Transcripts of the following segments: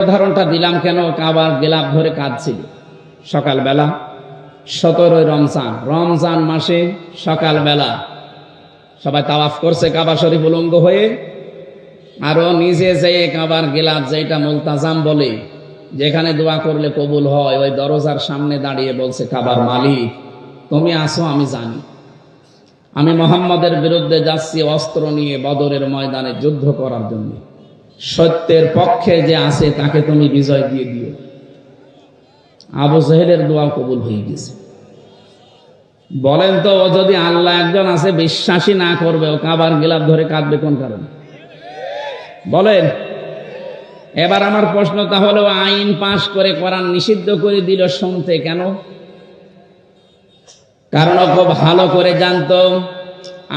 উদাহরণটা দিলাম কেন, কাবার গিলাফ ধরে কাঁদছিল সকালবেলা 17 রমজান মাসে সকালবেলা সবাই তাওয়াফ করছে কাবা শরীফ উলঙ্গ হয়ে, আরো নিজে যেয়ে কাবার গিলাফ যেটা মুলতাজাম বলে, যেখানে দোয়া করলে কবুল হয়, ওই দরজার সামনে দাঁড়িয়ে বলছে, কাবার মালিক তুমি আসো, আমি জানি আমি মুহাম্মদের বিরুদ্ধে যাচ্ছি অস্ত্র নিয়ে বদরের ময়দানে যুদ্ধ করার জন্য। সত্যের পক্ষে যে আছে তাকে তুমি বিজয় দিয়ে দিও। আবু জেহেলের দোয়া কবুল হয়ে গেছে। বলেন তো, ও যদি আল্লাহ একজন আছে বিশ্বাসী না করবে, ও কাবার গিলাফ ধরে কাঁদবে কোন কারণে? বলেন। এবার আমার প্রশ্ন, তাহলে আইন পাশ করে কোরআন নিষিদ্ধ করে দিল শুনতে কেন? কারণ ও খুব ভালো করে জানতো,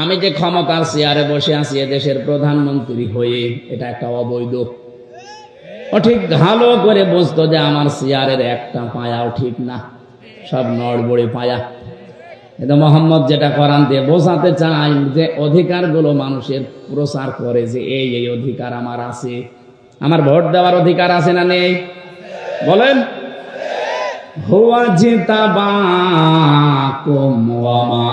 আমি যে ক্ষমতার চেয়ারে বসে আছি দেশের প্রধানমন্ত্রী হয়ে, এটা একটা অবৈধ। ও ঠিক ভালো করে বুঝতো যে আমার চেয়ারের একটা পায়াও ঠিক না, সব নড়বড়ে পায়া। কিন্তু মোহাম্মদ যেটা কোরআন দিয়ে বোঝাতে চাই, যে অধিকারগুলো মানুষের প্রচার করে, যে এই এই অধিকার আমার আছে। আমার ভোট দেওয়ার অধিকার আছে না নেই? বলেন। হুয়া জিতাবাকুম ওয়া মা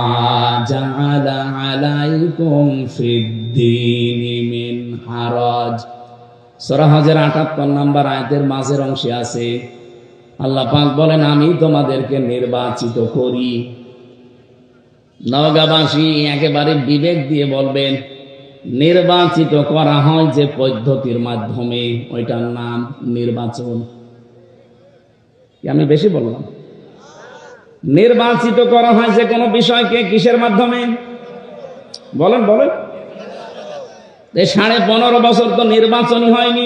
জাআলা আলাইকুম ফিদ্দীনি মিন হারাজ। সূরা হজের ৭৮ নম্বর আয়াতের মাঝের অংশে আছে, আল্লাহ পাক বলেন, আমি তোমাদেরকে নির্বাচিত করি। নওগাঁবাসী একেবারে বিবেক দিয়ে বলবেন, নির্বাচিত করা হয় যে পদ্ধতির মাধ্যমে, ওইটার নাম নির্বাচন। আমি বেশি বললাম? নির্বাচিত করা হয় যে কোনো বিষয়কে কিসের মাধ্যমে? বলেন বলেন। 15.5 বছর তো নির্বাচনই হয়নি,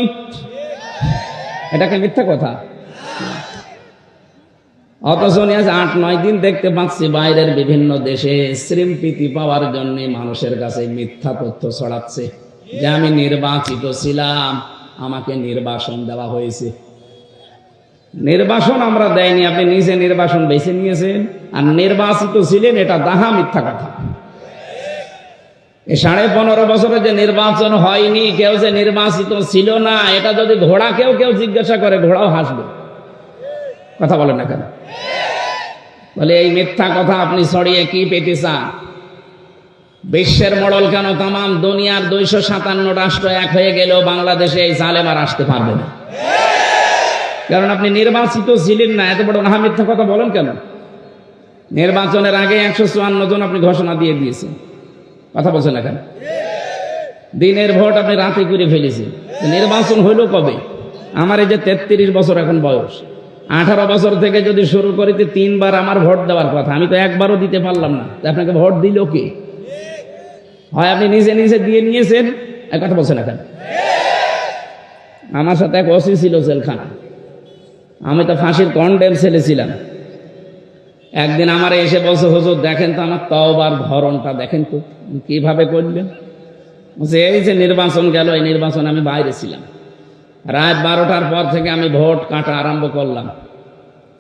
এটাকে মিথ্যা কথা। অথচ 8-9 দিন দেখতে পাচ্ছি বাইরের বিভিন্ন দেশে শ্রীমপ্রীতি পাওয়ার জন্য মানুষের কাছে মিথ্যা তথ্য ছড়াচ্ছে যে আমি নির্বাচিত ছিলাম, আমাকে নির্বাসন দেওয়া হয়েছে। নির্বাসন আমরা দেয়নি, আপনি নিজে নির্বাসন বেছে নিয়েছেন। আর নির্বাচিত ছিলেন, এটা দাহা মিথ্যা কথা। এই 15.5 বছরে যে নির্বাচন হয়নি, কেউ যে নির্বাচিত ছিল না, এটা যদি ঘোড়া কেউ জিজ্ঞাসা করে, ঘোড়াও হাসবে। কথা বলেন না কেন? বলে এই মিথ্যা কথা আপনি ছড়িয়ে কি পেতে চান? বিশ্বের মডেল কেন, তাম দুনিয়ার 257 রাষ্ট্র এক হয়ে গেলেও বাংলাদেশে এই জালেম আর আসতে পারবে না। কারণ আপনি নির্বাচিত ছিলেন না। এত বড় না মিথ্যা কথা বলেন কেন? নির্বাচনের আগে 154 জন আপনি ঘোষণা দিয়ে দিয়েছেন। কথা বলছেন না কেন? দিনের ভোট আপনি রাতে করে ফেলেছেন। নির্বাচন হইল কবে? আমার এই যে 33 বছর এখন বয়স, 18 বছর থেকে যদি শুরু করিতে 3 বার আমার ভোট দেওয়ার কথা, আমি তো একবারও দিতে পারলাম না। আপনাকে ভোট দিল কে? হয় আপনি নিজে নিজে দিয়ে নিয়েছেন। এক কথা বলছেন না কেন? আমার সাথে এক ওসি ছিল জেলখানা, আমি তো ফাঁসির কন্ডেম ছেলে ছিলাম। একদিন আমার এসে বলছে, হুজুর দেখেন তো আমার তওবার ধরনটা দেখেন তো কিভাবে করলেন। এই যে নির্বাচন গেল, এই নির্বাচন আমি বাইরে ছিলাম। রাত 12টার পর থেকে আমি ভোট কাটা আরম্ভ করলাম,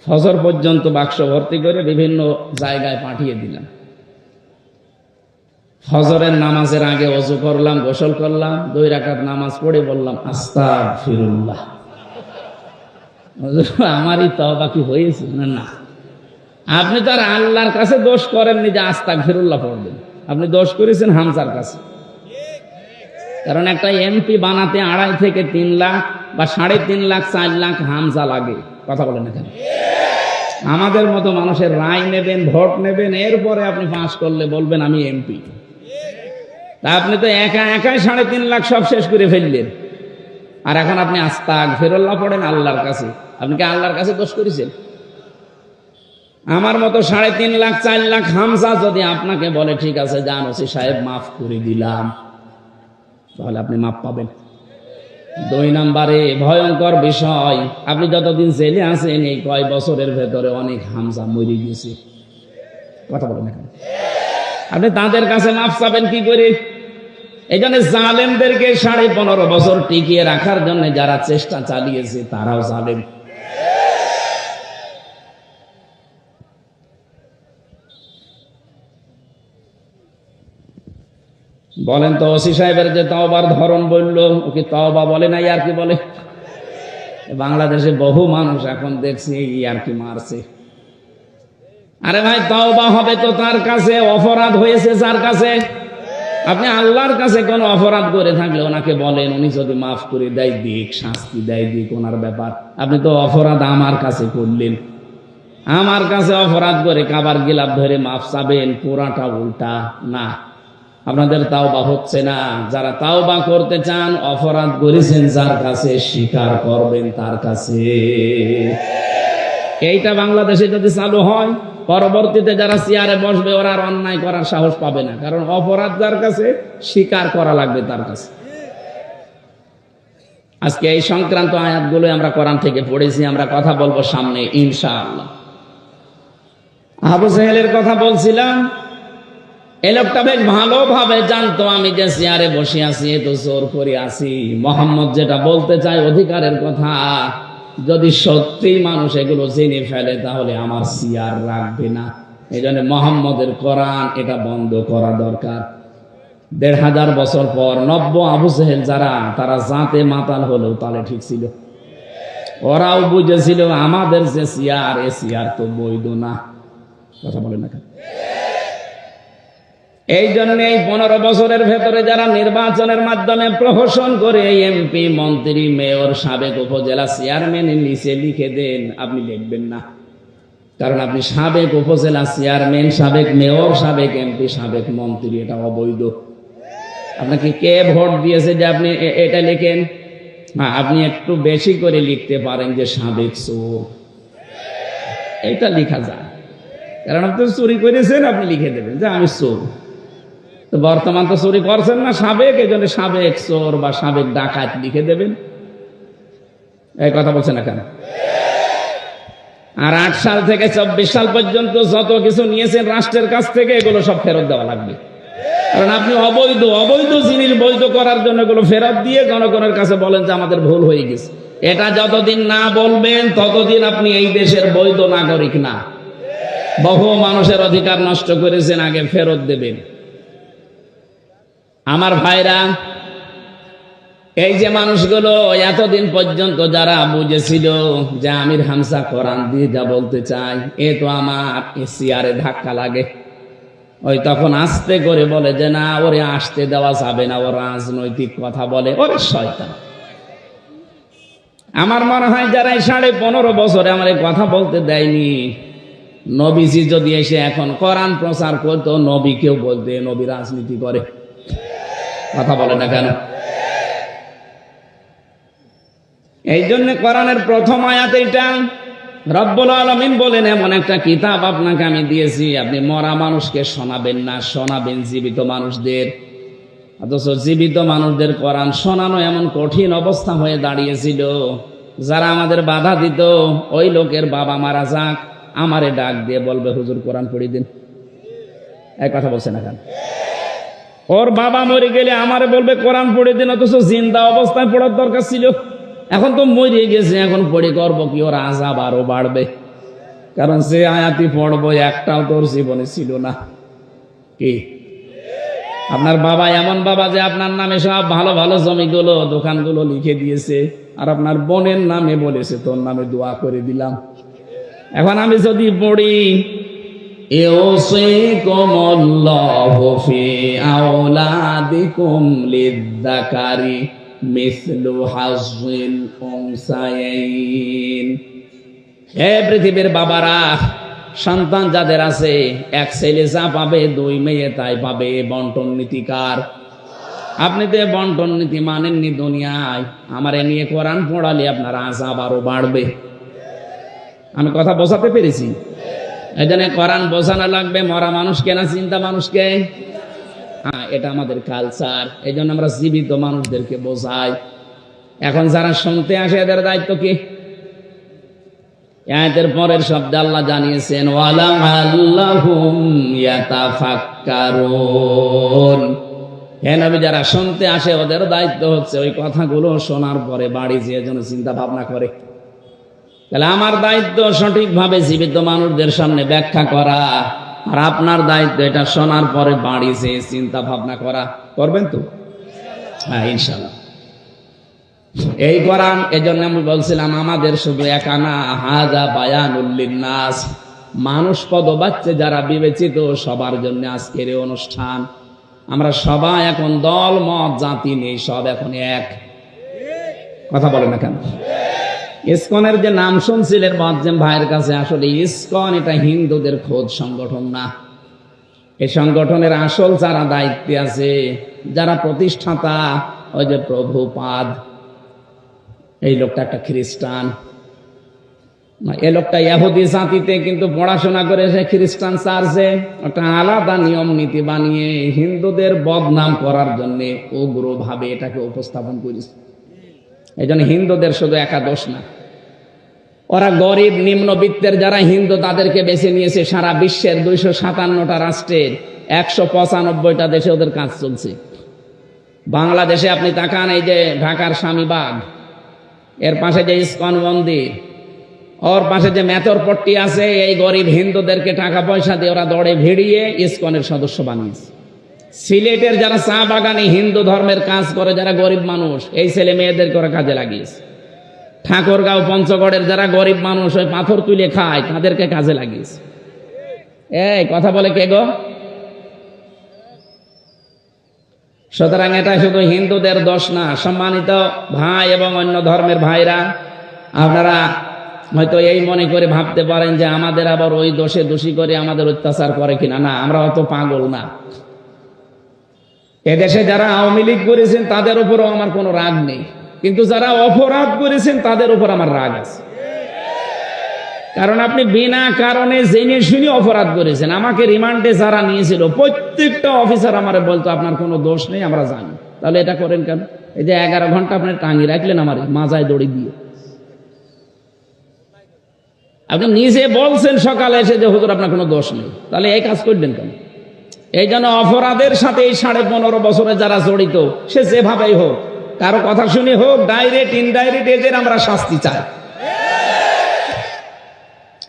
ফজর পর্যন্ত বাক্স ভর্তি করে বিভিন্ন জায়গায় পাঠিয়ে দিলাম। ফজরের নামাজের আগে ওযু করলাম, গোসল করলাম, 2 রাকাত নামাজ পড়ে বললাম, আস্তাগফিরুল্লাহ। আমারই তওবা কি হয়েছে? না, আপনি তো আর আল্লাহর কাছে দোষ করেননি যে আস্তাগফিরুল্লাহ পড়বেন। আপনি দোষ করেছেন হামজার কাছে। কারণ একটা এমপি বানাতে 2.5 থেকে 3 লাখ বা 3.5 লাখ 4 লাখ হামজা লাগে। কথা বলেন না কেন? আমাদের মতো মানুষের রায় নেবেন, ভোট নেবেন, এরপরে আপনি পাস করলে বলবেন আমি এমপি। তা আপনি তো একাই 3.5 লাখ সব শেষ করে ফেললেন। আর এখন আপনি আস্তাগফিরুল্লাহ পড়েন আল্লাহর কাছে। আপনি কি আল্লাহর কাছে দোষ করেছেন? আমার মতো 3.5 লাখ 4 লাখ হামজা যদি আপনাকে বলে, ঠিক আছে যান ওসি সাহেব মাফ করে দিলাম, তাহলে আপনি মাপ পাবেন। 2 নম্বরে ভয়ঙ্কর বিষয়, আপনি যতদিন জেলে আছেন এই কয় বছরের ভেতরে অনেক হামজা মরে গেছে। কথা বলেন না, আপনি তাদের কাছে মাফ চাবেন কি করে? এই জন্য জালেমদেরকে 15.5 বছর টিকিয়ে রাখার জন্য যারা চেষ্টা চালিয়েছে তারাও জালেম। বলেন তো, ওসি সাহেবের যে তওবার ধরন বললো, ও কি তওবা বলে না আর কি বলে? বাংলাদেশে বহু মানুষ এখন দেখছি আর কি মারছে। আরে ভাই, তওবা হবে তো তার কাছে, অপরাধ হয়েছে যার কাছে। আপনি আল্লাহর কাছে কোন অপরাধ করে থাকলে ওনাকে বলেন, উনি যদি মাফ করে দেয় দিক, শাস্তি দেয় দিক, ওনার ব্যাপার। আপনি তো অপরাধ আমার কাছে করলেন, আমার কাছে অপরাধ করে কাবার গিলাফ ধরে মাফ চাবেন, পুরাটা উল্টা না। আপনাদের তাওবা হচ্ছে না। যারা তাওবা করতে চান, অপরাধ করেছেন যার কাছে, স্বীকার করবেন তার কাছে। এইটা বাংলাদেশে যদি চালু হয়, পরবর্তীতে যারা চেয়ারে বসবে ওরা আর অন্যায় করার সাহস পাবে না, কারণ অপরাধ যার কাছে, স্বীকার করা লাগবে তার কাছে। আজকে এই সংক্রান্ত আয়াতগুলো আমরা কোরআন থেকে পড়েছি, আমরা কথা বলবো সামনে ইনশাআল্লাহ। আবু জেহেলের কথা বলছিলাম, এই লোকটা বেশ ভালোভাবে জানতো আমি যে চেয়ারে বসে আছি, এ তো জোর করে আছি। মোহাম্মদ যেটা বলতে চায় অধিকারের কথা, যদি সত্যি মানুষ এগুলো জেনে ফেলে তাহলে আমার চেয়ার রাখবে না। এই জন্য মোহাম্মদের কোরআন এটা বন্ধ করা দরকার। ১৫০০ বছর পর নব্য আবু জেহেল যারা, তারা জাতে মাতাল হলেও তালে ঠিক ছিল। ওরাও বুঝেছিল আমাদের যে চেয়ার, এ চেয়ার তো বৈধ না। কথা বলেন না। এই জন্য এই 15 বছরের ভেতরে যারা নির্বাচনের মাধ্যমে প্রহসন করে এমপি, মন্ত্রী, মেয়র, সাবেক উপজেলা চেয়ারম্যানের নিচে লিখে দেন, আপনি লিখবেন না। কারণ আপনি সাবেক উপজেলা চেয়ারম্যান, সাবেক মেয়র, সাবেক এমপি, সাবেক মন্ত্রী, এটা অবৈধ। আপনাকে কে ভোট দিয়েছে যে আপনি এটা লেখেন? হ্যাঁ, আপনি একটু বেশি করে লিখতে পারেন যে সাবেক চোর, এটা লেখা যায়। কারণ আপনি চুরি করেছেন, আপনি লিখে দেবেন যে আমি চোর। তো বর্তমান তো চুরি করছেন না, সাবেক, এই জন্য সাবেক চোর বা সাবেক ডাকাত লিখে দেবেন। এই কথা বলছেন না কেন? আর 8 সাল থেকে 24 সাল পর্যন্ত যত কিছু নিয়েছেন রাষ্ট্রের কাছ থেকে, এগুলো সব ফেরত দেওয়া লাগবে। কারণ আপনি অবৈধ জিনিস বৈধ করার জন্য এগুলো ফেরত দিয়ে জনগণের কাছে বলেন যে আমাদের ভুল হয়ে গেছে। এটা যতদিন না বলবেন ততদিন আপনি এই দেশের বৈধ নাগরিক না। বহু মানুষের অধিকার নষ্ট করেছেন, আগে ফেরত দেবেন। আমার ভাইরা, এই যে মানুষগুলো এতদিন পর্যন্ত যারা বুঝেছিল যে আমির হামজা কোরআন দিয়ে যা বলতে চাই, এ তো আমার চেয়ারে ধাক্কা লাগে, ওই তখন আস্তে করে বলে যে না, ওরে আসতে দেওয়া যাবে না, ও রাজনৈতিক কথা বলে, ওরে শয়তান। আমার মনে হয় যারা 15.5 বছরে আমার এই কথা বলতে দেয়নি, নবীজি যদি এসে এখন কোরআন প্রচার করতো, নবীকেও বলতে নবী রাজনীতি করে। কথা বলে না কেন? এই জন্য কোরআনের প্রথম আয়াত এটা। রব্বুল আলামিন বলেন, এমন একটা কিতাব আপনাকে আমি দিয়েছি, আপনি মরা মানুষকে শোনাবেন না, শোনাবেন জীবিত মানুষদের। অথচ জীবিত মানুষদের কোরআন শোনানো এমন কঠিন অবস্থা হয়ে দাঁড়িয়েছিল, যারা আমাদের বাধা দিত, ওই লোকের বাবা মারা যাক, আমারে ডাক দিয়ে বলবে হুজুর কোরআন পড়িয়ে দিন। এক কথা বলছে না কেন? ওর বাবা মরে গেলে আমারে বলবে কোরআন পড়ে দিন, অথচ জিন্দা অবস্থায় পড়ার দরকার ছিল। এখন তো মরে গেছে, এখন পড়ে করবো কি? ওর আযাব আরো বাড়বে। কারণ সে আয়াতি পড়বো একটাও তোর জীবনে ছিল না। কি আপনার বাবা এমন বাবা যে আপনার নামে সব ভালো ভালো জমিগুলো, দোকানগুলো লিখে দিয়েছে, আর আপনার বোনের নামে বলেছে তোর নামে দোয়া করে দিলাম। এখন আমি যদি পড়ি, ইউসিকুমুল্লাহু ফি আওলাদিকুম লিয-যাকারি মিসলু হাজ্জিল উনসায়াইন। হে পৃথিবীর বাবারা, সন্তান যাদের আছে, এক ছেলে যা পাবে 2 মেয়ে তাই পাবে। বন্টন নীতিকার। আপনি তো বন্টন নীতি মানেননি দুনিয়ায়, আমারে নিয়ে কোরআন পড়ালে আপনার আযাব আরো বাড়বে। আমি কথা বোঝাতে পেরেছি? এই জন্য কোরআন বোঝানো লাগবে মরা মানুষকে না চিন্তা মানুষকে। হ্যাঁ, এটা আমাদের কালচার। এই জন্য আমরা জীবিত মানুষদেরকে বোঝাই। এখন যারা শুনতে আসে, এদের দায়িত্ব কি? আয়াতের পরের শব্দে আল্লাহ জানিয়েছেন, ওয়ালাআল্লাহুম ইয়াতাফাক্কারুন। হে নবী, যারা শুনতে আসে ওদের দায়িত্ব হচ্ছে ওই কথাগুলো শোনার পরে বাড়ি যেয়ে যেন চিন্তা ভাবনা করে। তাহলে আমার দায়িত্ব সঠিকভাবে জীবিত মানুষদের সামনে ব্যাখ্যা করা, আর আপনার দায়িত্ব এটা শোনার পরে বাড়ি যেয়ে চিন্তা ভাবনা করা। করবেন তো? হ্যাঁ, ইনশাআল্লাহ। এই কোরআন, এজন্য আমি বলছিলাম আমাদের শুধু একানা হাযা বায়ানুল লিন্নাস, মানুষ পদবাচ্চে যারা বিবেচিত সবার জন্য আজকের এই অনুষ্ঠান। আমরা সবাই এখন দল মত জাতি নেই, সব এখন এক। কথা বলে না কেন? ইসকনের যে নাম শুনছিলেন মুয়াজ্জিম ভাইয়ের কাছে, আসলে ইসকন এটা হিন্দুদের খোদ সংগঠন না। এই সংগঠনের আসল যারা দায়িত্বে আছে, যারা প্রতিষ্ঠাতা, ওই যে প্রভুপাদ, এই লোকটা একটা খ্রিস্টান। এই লোকটা ইহুদি জাতিতে কিন্তু পড়াশোনা করে সে খ্রিস্টান চার্চে একটা আলাদা নিয়ম নীতি বানিয়ে হিন্দুদের বদনাম করার জন্য উগ্রভাবে এটাকে উপস্থাপন করেছে। এই জন্য হিন্দুদের শুধু একা দোষ না, ওরা গরিব নিম্নবিত্তের যারা হিন্দু তাদেরকে বেছে নিয়েছে। সারা বিশ্বের 257টা রাষ্ট্রের 195টা দেশে ওদের কাজ চলছে। বাংলাদেশে আপনি তাকান, এই যে ঢাকার স্বামীবাগ, এর পাশে যে ইসকন মন্দির, ওর পাশে যে মেথরপট্টি আছে, এই গরিব হিন্দুদেরকে টাকা পয়সা দিয়ে ওরা দৌড়ে ভিড়িয়ে ইসকনের সদস্য বানিয়েছে। সিলেটের যারা চা বাগানে হিন্দু ধর্মের কাজ করে, যারা গরিব মানুষ, এই ছেলে মেয়েদেরকে ওরা কাজে লাগিয়েছে। ঠাকুরগাঁও পঞ্চগড়ের যারা গরিব মানুষ ওই পাথর তুলে খায়, তাদেরকে কাজে লাগিয়েছে। এই কথা বলে কে গো? সুতরাং এটা শুধু হিন্দুদের দোষ না। সম্মানিত ভাই এবং অন্য ধর্মের ভাইরা, আপনারা হয়তো এই মনে করে ভাবতে পারেন যে আমাদের আবার ওই দোষে দোষী করে আমাদের অত্যাচার করে কিনা। না, আমরা অত পাগল না। এদেশে যারা আওয়ামী লীগ করেছেন তাদের উপরও আমার কোনো রাগ নেই, কিন্তু যারা অপরাধ করেছেন তাদের উপর আমার রাগ আছে। কারণ আপনি বিনা কারণে জেনে শুনে অপরাধ করেছেন। আমাকে রিমান্ডে যারা নিয়েছিল প্রত্যেকটা অফিসার আমারে বলতো আপনার কোনো দোষ নেই, আমরা জানি। তাহলে এটা করেন কেন? এই যে 11 ঘন্টা আপনি টাঙিয়ে রাখলেন আমার মাজায় দড়ি দিয়ে। আপনি নিজে বলছেন সকালে এসে যে হুজুর আপনার কোনো দোষ নেই, তাহলে এই কাজ করলেন কেন? এই জন্য অপরাধের সাথে এই 15.5 বছরে যারা জড়িত, সে যেভাবেই হোক, কারো কথা শুনে হোক, ডাইরেক্ট ইনডাইরেক্ট, এদের আমরা শাস্তি চাই।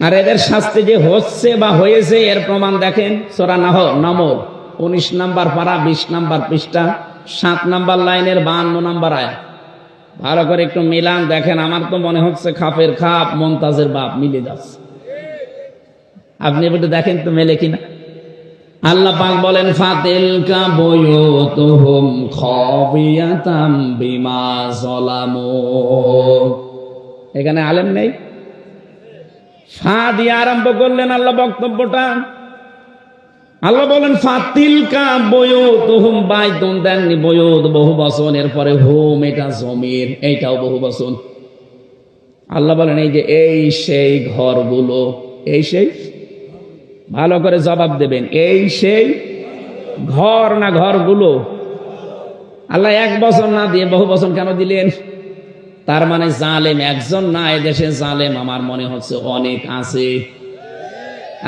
আর এদের শাস্তি যে হচ্ছে বা হয়েছে এর প্রমাণ দেখেন সূরা নমল 19 নম্বর পারা 20 নম্বর পৃষ্ঠা 7 নম্বর লাইনের 52 নম্বর আয়াত। ভালো করে একটু মিলান দেখেন। আমার তো মনে হচ্ছে খাপের খাপ মমতাজের বাপ মিলে যাচ্ছে। আপনি একটু দেখেন তো মেলে কিনা। আল্লাহ পাক বলেন ফাতিলকা বুয়ুতুহুম খাবিয়াতাম বিমা যালামু। এখানে আলেম নেই, ফা দিয়ে আরম্ভ করলেন আল্লাহ বক্তব্যটা। আল্লাহ বলেন ফাতিলকা বুয়ুতুহুম, বাইতুন দেননি, বুয়ুত বহু বচন, এরপরে হুম এটা জমির, এইটাও বহু বচন। আল্লাহ বলেন এই যে এই সেই ঘরগুলো, এই সেই, ভালো করে জবাব দেবেন, এই সেই ঘর না ঘরগুলো? আল্লাহ এক বছর না দিয়ে বহু বছর কেন দিলেন? তার মানে জালেম একজন না, এদেশে জালেম আমার মনে হচ্ছে অনেক আছে।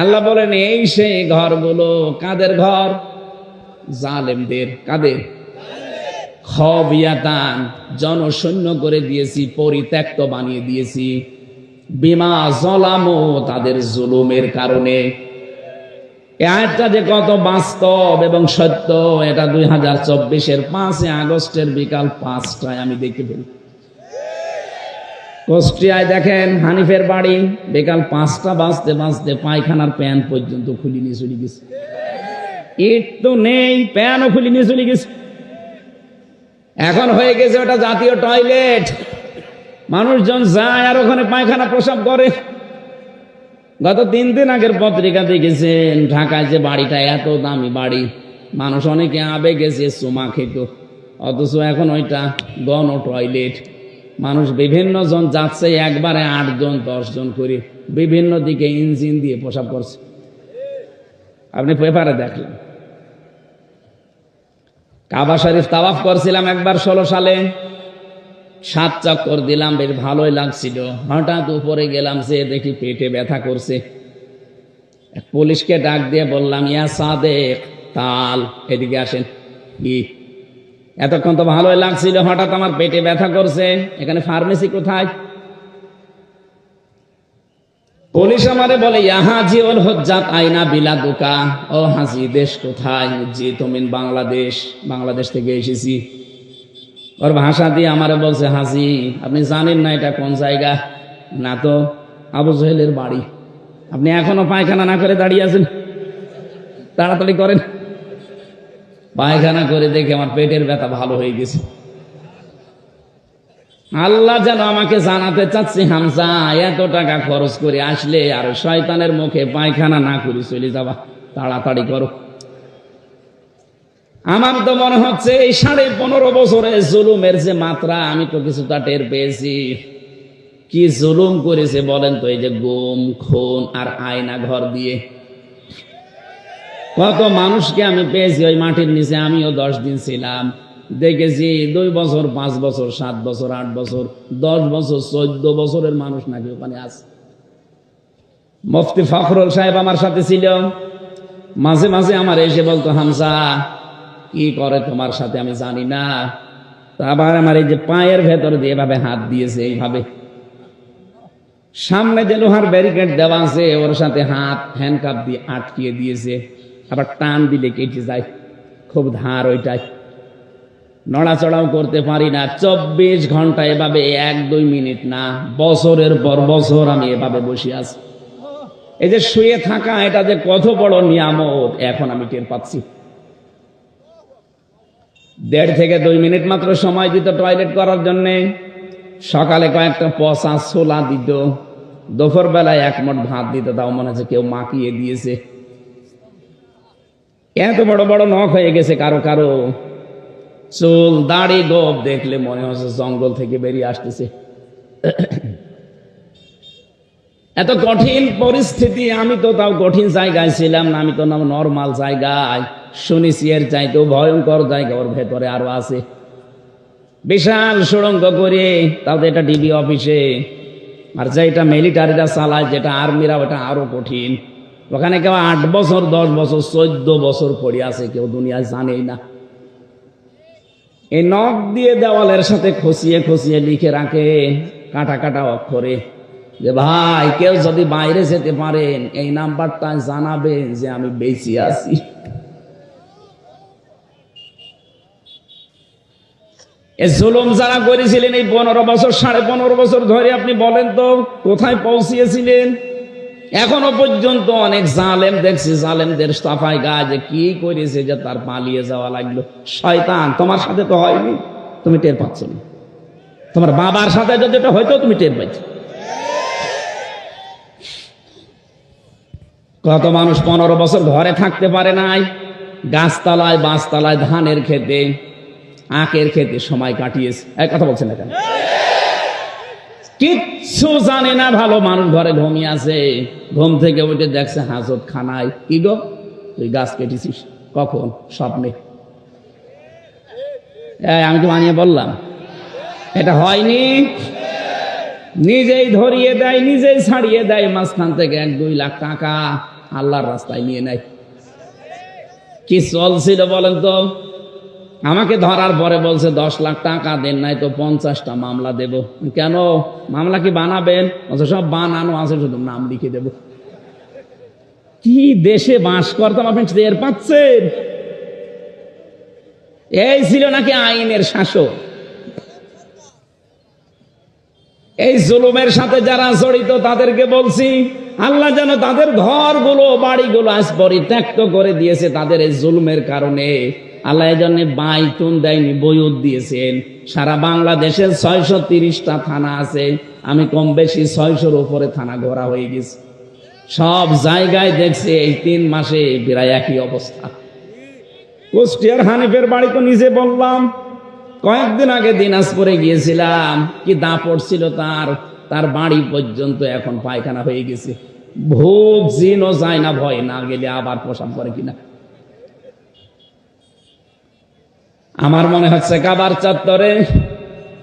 আল্লাহ বলেন এই সেই ঘরগুলো। কাদের ঘর? জালেমদের। কাদের? খাবিয়াতান, জনশূন্য করে দিয়েছি, পরিত্যক্ত বানিয়ে দিয়েছি। বিমা যালামু, তাদের জুলুমের কারণে। এই আয়াতটা যে কত বাস্তব এবং সত্য, এটা 2024-এর 5 আগস্টের বিকাল 5টায় আমি দেখে ফেলি। কুষ্টিয়ায় দেখেন হানিফের বাড়ি, বিকাল 5টা বাজতে বাজতে পায়খানার প্যান পর্যন্ত খুলে নিয়ে চলে গেছে। ইট তো নেই, প্যানও খুলে নিয়ে চলে গেছে। এখন হয়ে গেছে ওটা জাতীয় টয়লেট। মানুষজন যায় আর ওখানে পায়খানা প্রসাব করে। গত 3 দিন আগের পত্রিকা দেখেছেন ঢাকায় যে বাড়িটা, এত দামি বাড়ি, মানুষ অনেকে আবেগে গেছে চুমা খেত, অথচ এখন ওইটা গণ টয়লেট। মানুষ বিভিন্ন জন যাচ্ছে, একবারে 8 জন 10 জন করে বিভিন্ন দিকে ইঞ্জিন দিয়ে প্রসাব করছে। আপনি পেপারে দেখলেন। কাবা শরীফ তাওয়াফ করছিলাম একবার 16 সালে, 7 চক্কর দিলাম, বেশ ভালোই লাগছিল। হঠাৎ উপরে গেলাম, যে দেখি পেটে ব্যথা করছে। পুলিশকে ডাক দিয়ে বললাম, ইয়া সাদেক তাল, এদিকে আসেন। কি এতক্ষণ তো ভালোই লাগছিল, হঠাৎ আমার পেটে ব্যথা করছে, এখানে ফার্মেসি কোথায়? পুলিশ আমারে বলে, ইয়া হাজি ওল হুজ্জাত আইনা বিলাদুকা, ও হাজি দেশ কোথায়? জি তুমিন বাংলাদেশ, বাংলাদেশ থেকে এসেছি। ওর ভাষা দিয়ে আমারে বলছে, হাজি আপনি জানেন না এটা কোন জায়গা? না তো। আবু জহেলের বাড়ি। আপনি এখনো পায়খানা না করে দাঁড়িয়ে আছেন, তাড়াতাড়ি করেন। পায়খানা করে দেখে আমার পেটের ব্যথা ভালো হয়ে গেছে। আল্লাহ যেন আমাকে জানাতে চাচ্ছি, হামজা এত টাকা খরচ করে আসলে আর শয়তানের মুখে পায়খানা না করে চলে যাবা, তাড়াতাড়ি করো। আমার তো মনে হচ্ছে এই 15.5 বছরে জুলুমের যে মাত্রা, আমি তো কিছুটা টের পেয়েছি। কি জুলুম করেছে বলেন তো, এই যে গুম খুন আর আয়না ঘর দিয়ে কত মানুষকে আমি পেয়েছি ওই মাটির নিচে। আমিও 10 দিন ছিলাম, দেখেছি 2 বছর 5 বছর 7 বছর 8 বছর 10 বছর 14 বছরের মানুষ নাকি ওখানে আছে। মুফতি ফখরুল সাহেব আমার সাথে ছিল, মাঝে মাঝে আমার এসে বলতো, হামজা কি করে তোমার সাথে আমি জানি না। আবার আমার এই যে পায়ের ভেতর দিয়ে এভাবে হাত দিয়েছে, এইভাবে সামনে যে লোহার ব্যারিকেড দেওয়া আছে ওর সাথে হাত হ্যান্ডকাপ দিয়ে আটকিয়ে দিয়েছে, আবার টান দিলে কেটে যায়, খুব ধার ওইটাই, নড়াচড়াও করতে পারি না। 24 ঘন্টা এভাবে 1-2 মিনিট না, বছরের পর বছর আমি এভাবে বসে আছি। এই যে শুয়ে থাকা, এটা যে কত বড় নিয়ামত এখন আমি টের পাচ্ছি। 1.5 থেকে 2 মিনিট মাত্র সময় দিত টয়লেট করার জন্যে। সকালে কয়েকটা পচা ছোলা দিত, দুপুর বেলায় 1 মুঠ ভাত দিত, তাও মনে হচ্ছে কেউ মাখিয়ে দিয়েছে। এত বড় বড় নখ হয়ে গেছে কারো কারো, চুল দাড়ি গোপ দেখলে মনে হচ্ছে জঙ্গল থেকে বেরিয়ে আসতেছে। এত কঠিন পরিস্থিতি, আমি তো তাও কঠিন জায়গায় ছিলাম না, আমি তো নর্মাল জায়গায়। শুনেছি এর চাইতেও ভয়ঙ্কর জায়গা ওর ভেতরে আরো আছে, বিশাল সুড়ঙ্গ করে, তাও এটা ডিবি অফিসে। আর যেটা মিলিটারিরা চালায়, যেটা আর্মিরা, ওটা আরো কঠিন। ওখানে কেউ 8 বছর 10 বছর 14 বছর পড়ে আছে, কেউ দুনিয়ায় জানেই না। এই নখ দিয়ে দেওয়ালের সাথে খসিয়ে খসিয়ে লিখে রাখে কাটা কাটা অক্ষরে যে, ভাই কেউ যদি বাইরে যেতে পারেন এই নাম্বারটা জানাবেন যে আমি বেঁচে আছি। এই জুলুম যারা করেছিলেন এই 15 বছর 15.5 বছর ধরে, আপনি বলেন তো কোথায় পৌঁছিয়েছিলেন? এখনো পর্যন্ত অনেক জালেম দেখছি, জালেমদের সাফাই গা যে কি করেছে যে তার পালিয়ে যাওয়া লাগলো। শয়তান, তোমার সাথে তো হয়নি, তুমি টের পাচ্ছ না। তোমার বাবার সাথে যদি এটা হয়তো তুমি টের পাচ্ছ। কত মানুষ 15 বছর ঘরে থাকতে পারে নাই, গাছতলায় বাঁশতলায় ধানের খেতে আখের খেতে সময় কাটিয়েছে। এক কথা বলছেন না কেন? কিচ্ছু জানে না, ভালো মানুষ ঘরে ঘুমিয়ে আছে, ঘুম থেকে উঠে দেখছে হাজত খানায়। কি গো, তুই গাছ কেটেছিস কখন? স্বপ্নে। আমি তো বানিয়ে বললাম, এটা হয়নি। নিজেই ধরিয়ে দেয়, নিজেই ছাড়িয়ে দেয়, মাঝখান থেকে 1-2 লাখ টাকা আল্লাহর রাস্তায় নিয়ে নেয়। কি চলছিল বলেন তো? আমাকে ধরার পরে বলছে 10 লাখ টাকা দেন, নাই তো 50টা মামলা দেব। কেন? মামলা কি বানাবেন? সব বানানো আছে, শুধু নাম লিখে দেব। কি দেশে বাস করতাম আপনি টের পাচ্ছেন? এই ছিল নাকি আইনের শাসক? এই জুলুমের সাথে যারা জড়িত তাদেরকে বলছি, আল্লাহ যেন তাদের ঘরগুলো বাড়িগুলো আজ পরিত্যক্ত করে দিয়েছে তাদের এই জুলুমের কারণে। আল্লাহ এজন্য বাইতুন দেয়নি, বয়ুত দিয়েছেন। সারা বাংলাদেশের 630টা থানা আছে, আমি কম বেশি 600-র উপরে থানা ঘোরা হয়ে গেছে। সব জায়গায় দেখছি এই 3 মাসে প্রায় একই অবস্থা। কুষ্টিয়ার হানিফের বাড়ি তো নিজে বললাম, কয়েকদিন আগে দিনাজপুরে গিয়েছিলাম, কি দাপট ছিল তার বাড়ি পর্যন্ত এখন পায়খানা হয়ে গেছে। ভূত জিনও যায় না, ভয় না গেলে আবার প্রসাব করে কিনা। আমার মনে হচ্ছে কাবার চত্বরে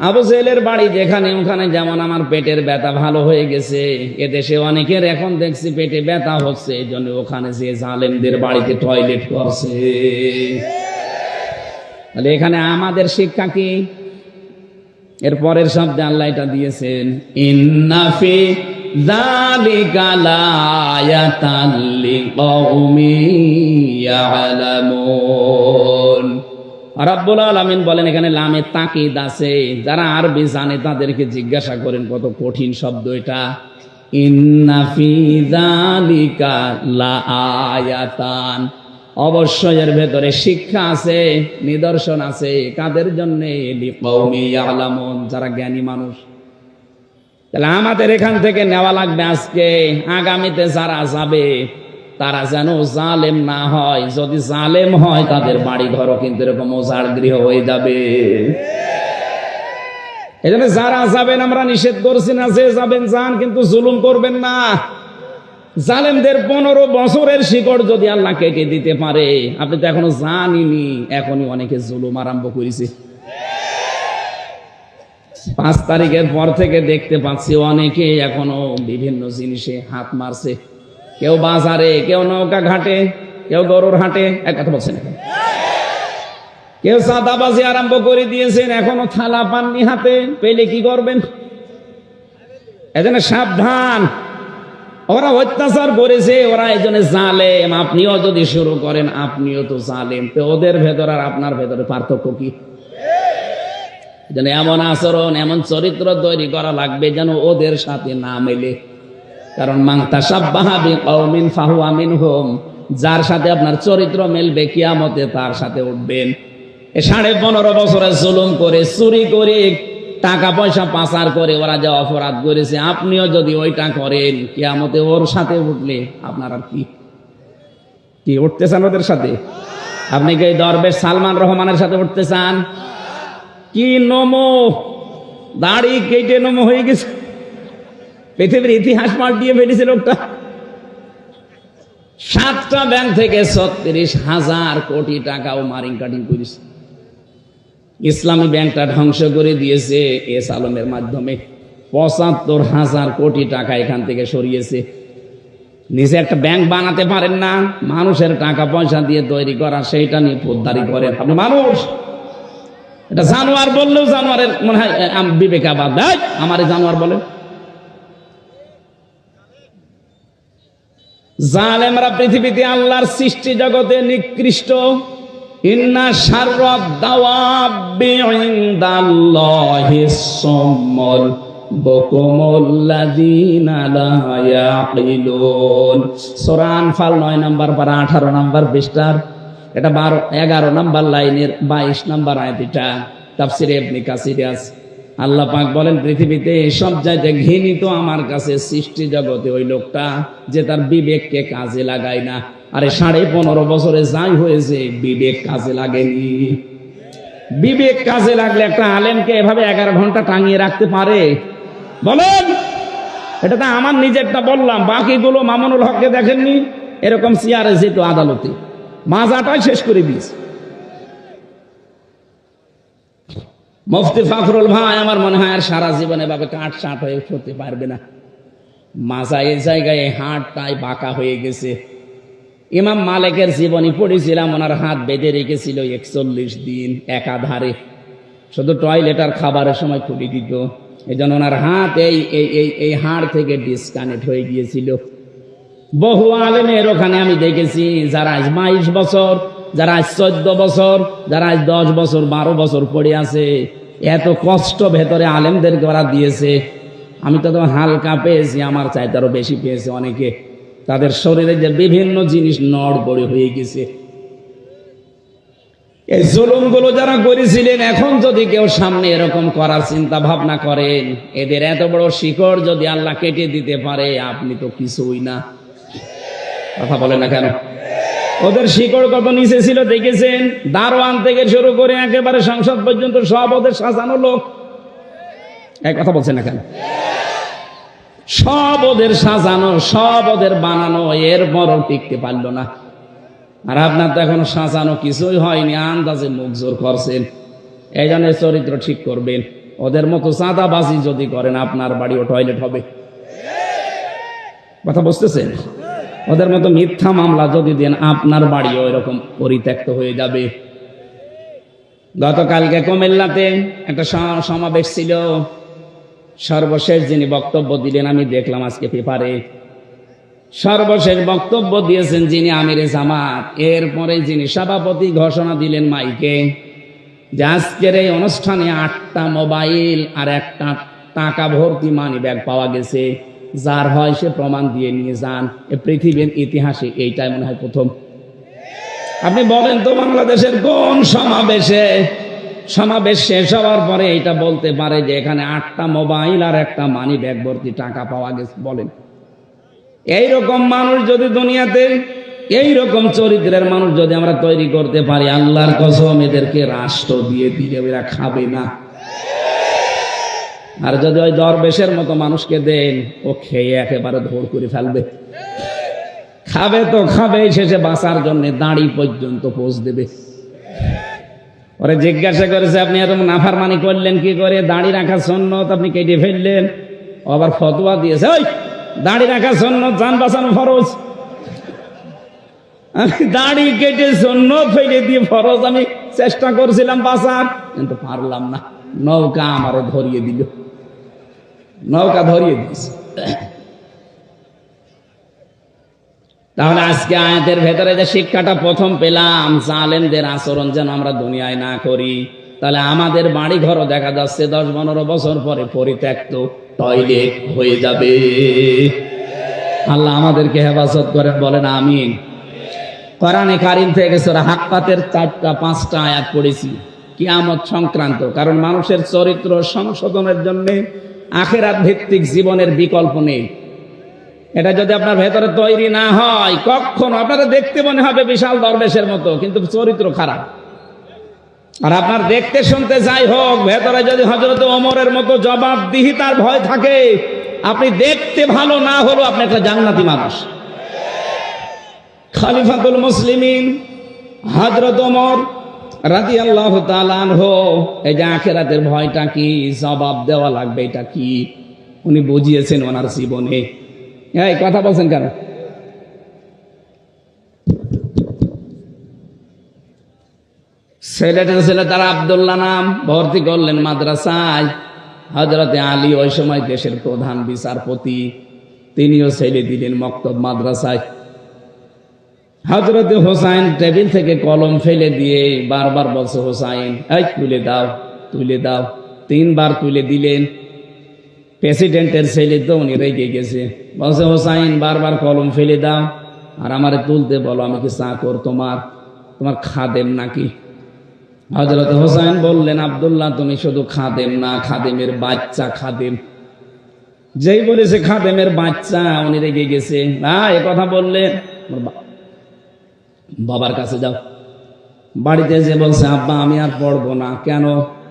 আবু জেহেলের বাড়ি যেখানে, ওখানে যেমন আমার পেটের ব্যথা ভালো হয়ে গেছে, এদেশে অনেকের এখন দেখছি পেটে ব্যথা হচ্ছে, এই জন্য ওখানে যে জালেমদের বাড়িতে টয়লেট করছে। তাহলে এখানে আমাদের শিক্ষা কি? এর পরের শব্দে আল্লাহ এটা দিয়েছেন, ইন্না ফি যালিকা লায়াতাল লিকাউমিন ইয়ালামুন। রাব্বুল আলামিন বলেন এখানে লামে তাকিদ আছে, যারা আরবি জানে তাদেরকে জিজ্ঞাসা করেন কত কঠিন শব্দ এটা। ইন্না ফি যালিকা লাআয়াতান, অবশ্যই এর ভেতরে শিক্ষা আছে, নিদর্শন আছে। কাদের জন্য? লিকাউমি ইয়ালামুন, যারা জ্ঞানী মানুষ। তাহলে আমাদের এখান থেকে নেওয়া লাগবে আজকে, আগামীতে যারা যাবে তারা যেন জালেম না হয়। যদি জালেম হয় তাদের বাড়ি ঘরও কিন্তু এরকম ওজাড় গৃহ হয়ে যাবে। এই জন্য যারা যাবেন আমরা নিষেধ করছি না, যে যাবেন যান, কিন্তু জুলুম করবেন না। জালেমদের 15 বছরের শিকড় যদি আল্লাহ কেটে দিতে পারে, আপনি তো এখনো জানিনি, এখনই অনেকে জুলুম আরম্ভ করেছে। 5 তারিখের পর থেকে দেখতে পাচ্ছি অনেকে এখনো বিভিন্ন জিনিসে হাত মারছে। কেউ বাজারে, কেউ নৌকা ঘাটে, কেউ গরুর হাটে। এক কথা বলছেন, কেউ চাঁদাবাজি আরম্ভ করে দিয়েছেন, এখনো থালা পাননি হাতে, পেলে কি করবেন? এজন্য সাবধান, ওরা অত্যাচার করেছে, ওরা এই জন্য জালেম। আপনিও যদি শুরু করেন, আপনিও তো জালেম। তো ওদের ভেতর আর আপনার ভেতরে পার্থক্য কি? যেন এমন আচরণ, এমন চরিত্র তৈরি করা লাগবে যেন ওদের সাথে না মেলে। কারণ মান তাশাব্বাহা বিকওমিন ফাহুয়া মিনহুম, যার সাথে আপনার চরিত্র মেলবে কিয়ামতে তার সাথে উঠবেন। 15.5 বছরে জুলুম করে, চুরি করে, টাকা পয়সা পাচার করে ওরা যে অপরাধ করেছে, আপনিও যদি ওইটা করেন, কিয়ামতে ওর সাথে উঠলে আপনার আর কি উঠতে চান ওদের সাথে? আপনি কি দরবেশ সালমান রহমানের সাথে উঠতে চান? কি নমো, দাড়ি কেটে নমো হয়ে গেছে, পৃথিবীর ইতিহাস পাল্টিয়ে ফেলেছে লোকটা। 7টা ব্যাংক থেকে 36,000 কোটি টাকাও মারিং কাটিং করেছে। ইসলামী ব্যাংকটা ধ্বংস করে দিয়েছে এস আলমের মাধ্যমে। 75,000 কোটি টাকা এখান থেকে সরিয়েছে। নিজে একটা ব্যাংক বানাতে পারেন না, মানুষের টাকা পয়সা দিয়ে তৈরি করা, সেইটা নিয়ে পোদ্দারি করেন আপনি। মানুষ এটা জানোয়ার বললেও জানোয়ারের মনে হয় বিবেকাবাদ দেয়, আমার জানোয়ার বলেন। জালেমরা পৃথিবীতে আল্লাহর সৃষ্টি জগতে নিকৃষ্ট। ইন্না শাররাদ দাওয়াবি ইনদাল্লাহিস সুম্মুল বুকুমুল্লাযীনা লা ইয়াকিলুন। সূরা আনফাল 9 নম্বর পারা 18 নম্বর পৃষ্ঠার এটা 11 নম্বর লাইনের 22 নম্বর আয়াত। এটা তাফসীরে ইবনে কাসিরে আছে। আল্লাহ পাক বলেন পৃথিবীতে সব চাইতে ঘৃণিত আমার কাছে সৃষ্টি জগতে ওই লোকটা যে তার বিবেককে কাজে লাগায় না। আরে 15.5 বছরে যাই হয়েছে, বিবেক কাজে লাগেনি। বিবেক কাজে লাগলে একটা আলেমকে এভাবে 11 ঘন্টা টাঙিয়ে রাখতে পারে? বলেন। এটা তো আমার নিজেরটা বললাম, বাকিগুলো মামুনুল হককে দেখেননি? এরকম চেয়ারে যেত আদালতে, মাজাটাই শেষ করে দিয়েছে। মুফতি ফখরুল ভাই আমার মনে হয় আর সারা জীবনে এভাবে কাটছাঁট হয়ে উঠতে পারবে না। মাজা এই জায়গায় হাড়টাই বাঁকা হয়ে গেছে। ইমাম মালিকের জীবনী পড়েছিলাম, ওনার হাত বেঁধে রেখেছিল 41 দিন একাধারে, শুধু টয়লেট আর খাবারের সময় খুলে দিত। এই জন্য ওনার হাত এই হাড় থেকে ডিসকানেক্ট হয়ে গিয়েছিল। বহু আলেমের ওখানে আমি দেখেছি যারা আজ 22 বছর, যারা আজ 14 বছর, যারা আজ 10 বছর 12 বছর পড়ে আছে। এত কষ্ট ভেতরে আলেমদেরকে ওরা দিয়েছে। আমি তো হালকা পেয়েছি, আমার চাইতে আরো বেশি পেয়েছে অনেকে। তাদের শরীরে যে বিভিন্ন জিনিস নড়বড়ে হয়ে গেছে। এই জুলুমগুলো যারা করেছিলেন, এখন যদি কেউ সামনে এরকম করার চিন্তা ভাবনা করেন, এদের এত বড় শিকড় যদি আল্লাহ কেটে দিতে পারে, আপনি তো কিছুই না। কথা বলেন না কেন? ওদের শিকড় কত নিচে ছিল দেখেছেন? দারোয়ান থেকে শুরু করে একেবারে সংসদ পর্যন্ত সব ওদের সাজানো লোক। এক কথা বলছেন না কেন? সব ওদের সাজানো, সব ওদের বানানো, এরপরও টিকতে পারলো না। আর আপনার তো এখন সাজানো কিছুই হয়নি, আন্দাজে মুখ জোর করছেন। এই জন্য চরিত্র ঠিক করবেন। ওদের মতো চাঁদাবাজি যদি করেন, আপনার বাড়িও টয়লেট হবে। কথা বুঝতেছেন? ওদের মতো মিথ্যা মামলা যদি দেন, আপনার বাড়িও এরকম পরিত্যক্ত হয়ে যাবে। গতকালকে কুমিল্লাতে একটা সমাবেশ ছিল। সর্বশেষ যিনি বক্তব্য দিলেন আমি দেখলাম আজকে পেপারে, সর্বশেষ বক্তব্য দিয়েছেন যিনি আমিরে জামাত। এরপরে যিনি সভাপতি ঘোষণা দিলেন মাইকে, যে আজকের এই অনুষ্ঠানে 8টা মোবাইল আর একটা টাকা ভর্তি মানি ব্যাগ পাওয়া গেছে, যার হয় সে প্রমাণ দিয়ে নিয়ে যান। এ পৃথিবীর ইতিহাসে এইটাই মনে হয় প্রথম। আপনি বলেন তো বাংলাদেশের কোন সমাবেশ শেষ হওয়ার পরে এটা বলতে পারে যে এখানে 8টা মোবাইল আর একটা মানি ব্যাগ ভর্তি টাকা পাওয়া গেছে? বলেন। এইরকম মানুষ যদি দুনিয়াতে, এইরকম চরিত্রের মানুষ যদি আমরা তৈরি করতে পারি, আল্লাহর কসম এদেরকে রাষ্ট্র দিয়ে দিলে এরা খাবে না। আর যদি ওই দরবেশের মতো মানুষকে দেন, ও খেয়ে একেবারে ধর করে ফেলবে। খাবে তো খাবে, শেষে বাঁচার জন্য দাড়ি পর্যন্ত পোষ দেবে। ওরে জিজ্ঞাসা করেছে, আপনি এরকম নাফরমানি করলেন কি করে? দাড়ি রাখা সুন্নত, আপনি কেটে ফেললেন। আবার ফতোয়া দিয়েছে, ওই দাড়ি রাখা সুন্নত, জান বাঁচানো ফরজ। আমি দাড়ি কেটে সুন্নত ফেলে দিয়ে ফরজ আমি চেষ্টা করছিলাম বাঁচার, কিন্তু পারলাম না। নৌকা আমারে ধরিয়ে দিল, নৌকা ধরিয়ে দিয়েছে। তাহলে আজকে আয়াতের ভেতরে যে শিক্ষাটা প্রথম পেলাম, জালেমদের আচরণ যেন আমরা দুনিয়ায় না করি। তাহলে আমাদের বাড়ি ঘরও দেখা যাচ্ছে 10-15 বছর পরে পরিত্যক্ত টয়লেট হয়ে যাবে। আল্লাহ আমাদেরকে হেফাজত করেন, বলেন আমিন। কোরআনে কারীম থেকে সূরা হাক্কাতের 4টা-5টা আয়াত পড়েছি কিয়ামত সংক্রান্ত। কারণ মানুষের চরিত্র সংশোধনের জন্য আখিরাত ভিত্তিক জীবনের বিকল্প নেই। এটা যদি আপনার ভেতরে তৈরি না হয়, কখনো আপনারা দেখতে মনে হবে বিশাল দরবেশের মতো, কিন্তু চরিত্র খারাপ। আর আপনার দেখতে শুনতে যাই হোক, ভেতরে যদি হযরত ওমরের মতো জবাবদিহিতার ভয় থাকে, আপনি দেখতে ভালো না হলেও আপনি একটা জান্নাতি মানুষ। খলিফাতুল মুসলিমিন হযরত ওমর রাদিয়াল্লাহু তাআলা আনহু, এই যে আখিরাতের ভয়টা কি, জবাব দেওয়া লাগবে এটা কি, উনি বুঝিয়েছেন ওনার জীবনে। এই কথা বলছেন কেন? ছেলেটা ছেলে তার আব্দুল্লাহ নাম, ভর্তি করলেন মাদ্রাসায়। হযরতে আলী ওই সময় দেশের প্রধান বিচারপতি, তিনিও ছেলে দিলেন মক্তব মাদ্রাসায়। হযরতে হোসাইন টেবিল থেকে কলম ফেলে দিয়ে বারবার বলছে, হোসাইন এই তুলে দাও, তুলে দাও। 3বার তুলে দিলেন। প্রেসিডেন্টের ছেলে তো, উনি রেগে গেছে, বলছে হোসাইন বারবার কলম ফেলে দাও আর আমারে তুলতে বলো, আমি কি চাকর তোমার খাদেম নাকি? হযরত হোসাইন বললেন, আব্দুল্লাহ তুমি শুধু খাদেম না, খাদেমের বাচ্চা খাদেম। যেই বলেছে খাদেমের বাচ্চা, উনি রেগে গেছে। এ কথা বললেন, বাবার কাছে যাও। বাড়িতে যে বলছে, আব্বা আমি আর পড়বো না। কেন?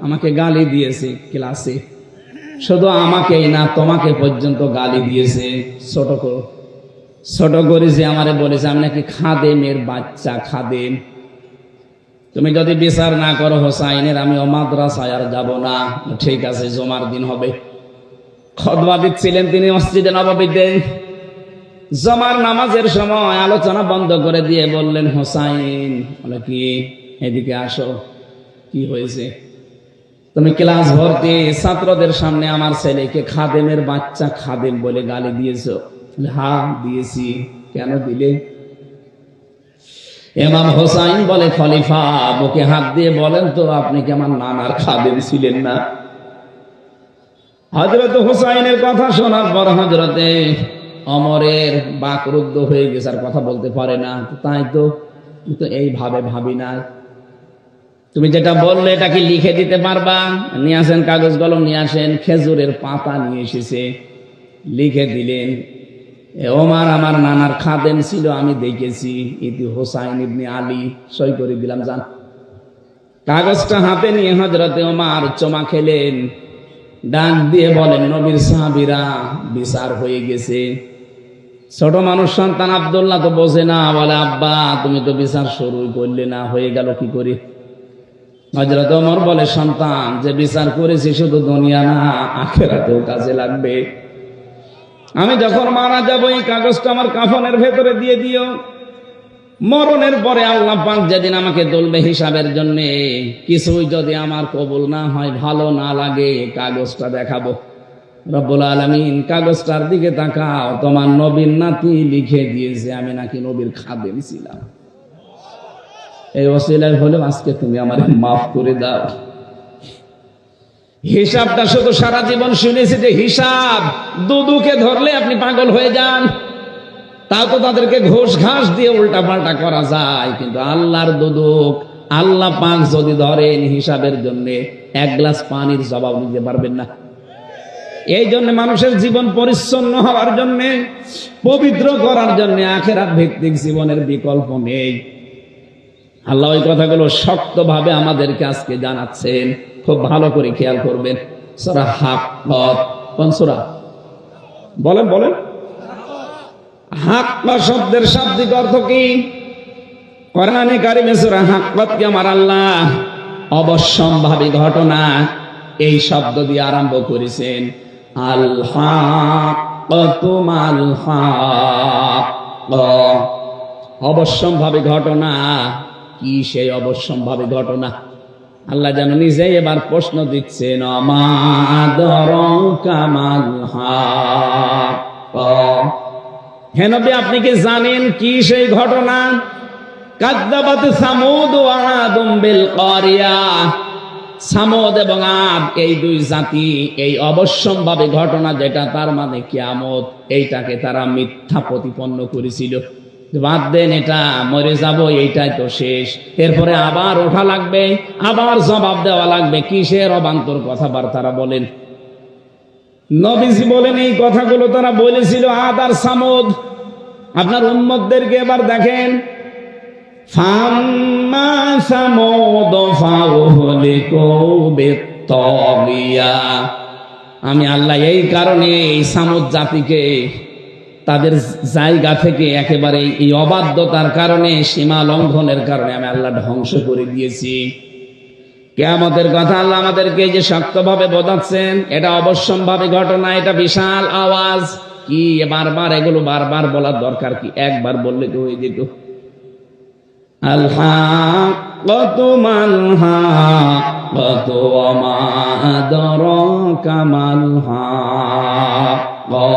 আমাকে গালি দিয়েছে ক্লাসে, শুধু আমাকেই না তোমাকে পর্যন্ত গালি দিয়েছে। ছোট করেছে, আমারে বলেছে আমি নাকি খাদেমের বাচ্চা, খাদেম। তুমি যদি বিচার না করো হোসাইনের, আমি ও মাদ্রাসায় আর যাব না। ঠিক আছে, জুমার দিন হবে। খুতবা দিচ্ছিলেন তিনি মসজিদে নববীতে। জুমার নামাজের সময় আলোচনা বন্ধ করে দিয়ে বললেন, হোসাইন বলে কি, এদিকে আসো। কি হয়েছে? তুমি ক্লাস ভর্তি ছাত্রদের সামনে আমার ছেলেকে খাদেমের বাচ্চা, খাদেম বলে গালি দিয়েছো? হ্যাঁ দিয়েছি। কেন দিলে? ইমাম হোসাইন বলে, খলিফা বুকে হাত দিয়ে বলেন তো, আপনি কি আমার নানার খাদেম ছিলেন না? হযরত হোসাইনের কথা শোনার পর হযরতে ওমরের বাকরুদ্ধ হয়ে গেছে, আর কথা বলতে পারে না। তাই তো এইভাবে ভাবি না। তুমি যেটা বললে এটা কি লিখে দিতে পারবা? নিয়ে আসেন কাগজ কলম, নিয়ে আসেন। খেজুরের পাতা নিয়ে এসেছে, লিখে দিলেন, ওমর আমার নানার খাদেম ছিল, আমি দেখেছি। ইতি হোসাইন ইবনে আলী, সই করে দিলাম, যান। কাগজটা হাতে নিয়ে হযরতে ওমর চমা খেলেন, ডাক দিয়ে বলেন, নবীর সাহাবীরা, বিচার হয়ে গেছে। ছোট মানুষ সন্তান আব্দুল্লাহ তো বোঝে না, বলে আব্বা তুমি তো বিচার শুরু করলে না, হয়ে গেল কি করে? হযরত ওমর বলে, সন্তান যে বিচার করেছি শুধু দুনিয়া না, আখিরাতেও কাজে লাগবে। আমি যখন মারা যাব, এই কাগজটা আমার কাফনের ভেতরে দিয়ে দিও। মরণের পরে আল্লাহ পাক যেদিন আমাকে তুলবে হিসাবের জন্য, কিছুই যদি আমার কবুল না হয়, ভালো না লাগে, কাগজটা দেখাবো। রব্বুল আলামিন কাগজটার দিকে তাকাও, তোমার নবীর নাতি লিখে দিয়েছে আমি নাকি নবীর খাদেম ছিলাম। এই ওসিলায় হলেও আজকে তুমি আমার মাফ করে দাও। হিসাবটা শুধু সারা জীবন শুনেছি যে হিসাব, দুদুকে ধরলে আপনি পাগল হয়ে যান, তাও তো তাদেরকে ঘোষ ঘাস দিয়ে উল্টা পাল্টা করা যায়, কিন্তু আল্লাহর দুদুক আল্লাহ পাক যদি ধরেন হিসাবের জন্য এক গ্লাস পানির জবাব দিতে পারবেন না। এই জন্য মানুষের জীবন পরিচ্ছন্ন হওয়ার জন্য, পবিত্র করার জন্য আখিরাত ভিত্তিক জীবনের বিকল্প নেই। আল্লাহ ওই কথাগুলো শক্তভাবে আমাদেরকে আজকে জানাচ্ছেন, খুব ভালো করে খেয়াল করবেন। সূরা হাক্কাত, কোন সূরা? বলেন বলেন। হাক্কা শব্দের শাব্দিক অর্থ কি? কোরআনে কারিমে সূরা হাক্কাতকে আমার আল্লাহ অবশ্যম্ভাবী ঘটনা এই শব্দ দিয়ে আরম্ভ করেছেন। আল হাক্কাতু মাল হাক্কা, অবশ্যম্ভাবী ঘটনা। কি সেই অবশ্যম্ভাবী ঘটনা? আল্লাহ যেন নিজেই এবার প্রশ্ন দিচ্ছেন, মা আদরাকা মাল হাক্কা, হে নবী আপনি কি জানেন কি সেই ঘটনা? কাযযাবাত সামুদ ওয়া আদুম বিল কারিয়া, সামুদ এবং আদ এই দুই জাতি এই অবশ্যম্ভাবী ঘটনা যেটা তার মানে কিয়ামত, এইটাকে তারা মিথ্যা প্রতিপন্ন করেছিল। বাদ দেন, এটা মরে যাব, এইটাই তো শেষ, এরপরে আবার ওঠা লাগবে, আবার জবাব দেওয়া লাগবে। কিসের অবান্তর কথাবার্তা বলেন? নবীজি বলেন এই কথাগুলো তারা বলেছিল আদ আর সামুদ। আপনার উম্মতদেরকে এবার দেখেন, ফাম্মা সামুদ ফাউহলিকু বিত্তাগিয়া, আমি আল্লাহ এই কারণে এই সামুদ জাতিকে তাদের জায়গা থেকে একেবারে এই অবাধ্যতার কারণে, সীমা লঙ্ঘনের কারণে আমি আল্লাহ ধ্বংস করে দিয়েছি। কিয়ামতের কথা আল্লাহ আমাদেরকে যে শক্তভাবে বোঝাচ্ছেন, এটা অবশ্যম্ভাবী ঘটনা, এটা বিশাল আওয়াজ। কি বারবার এগুলো বারবার বলার দরকার কি? একবার বললে তো হয়ে যেত। আল হাক্কাতু মাল হাক্কাতু ওয়া মা আদরাকা মাল হাক্কা।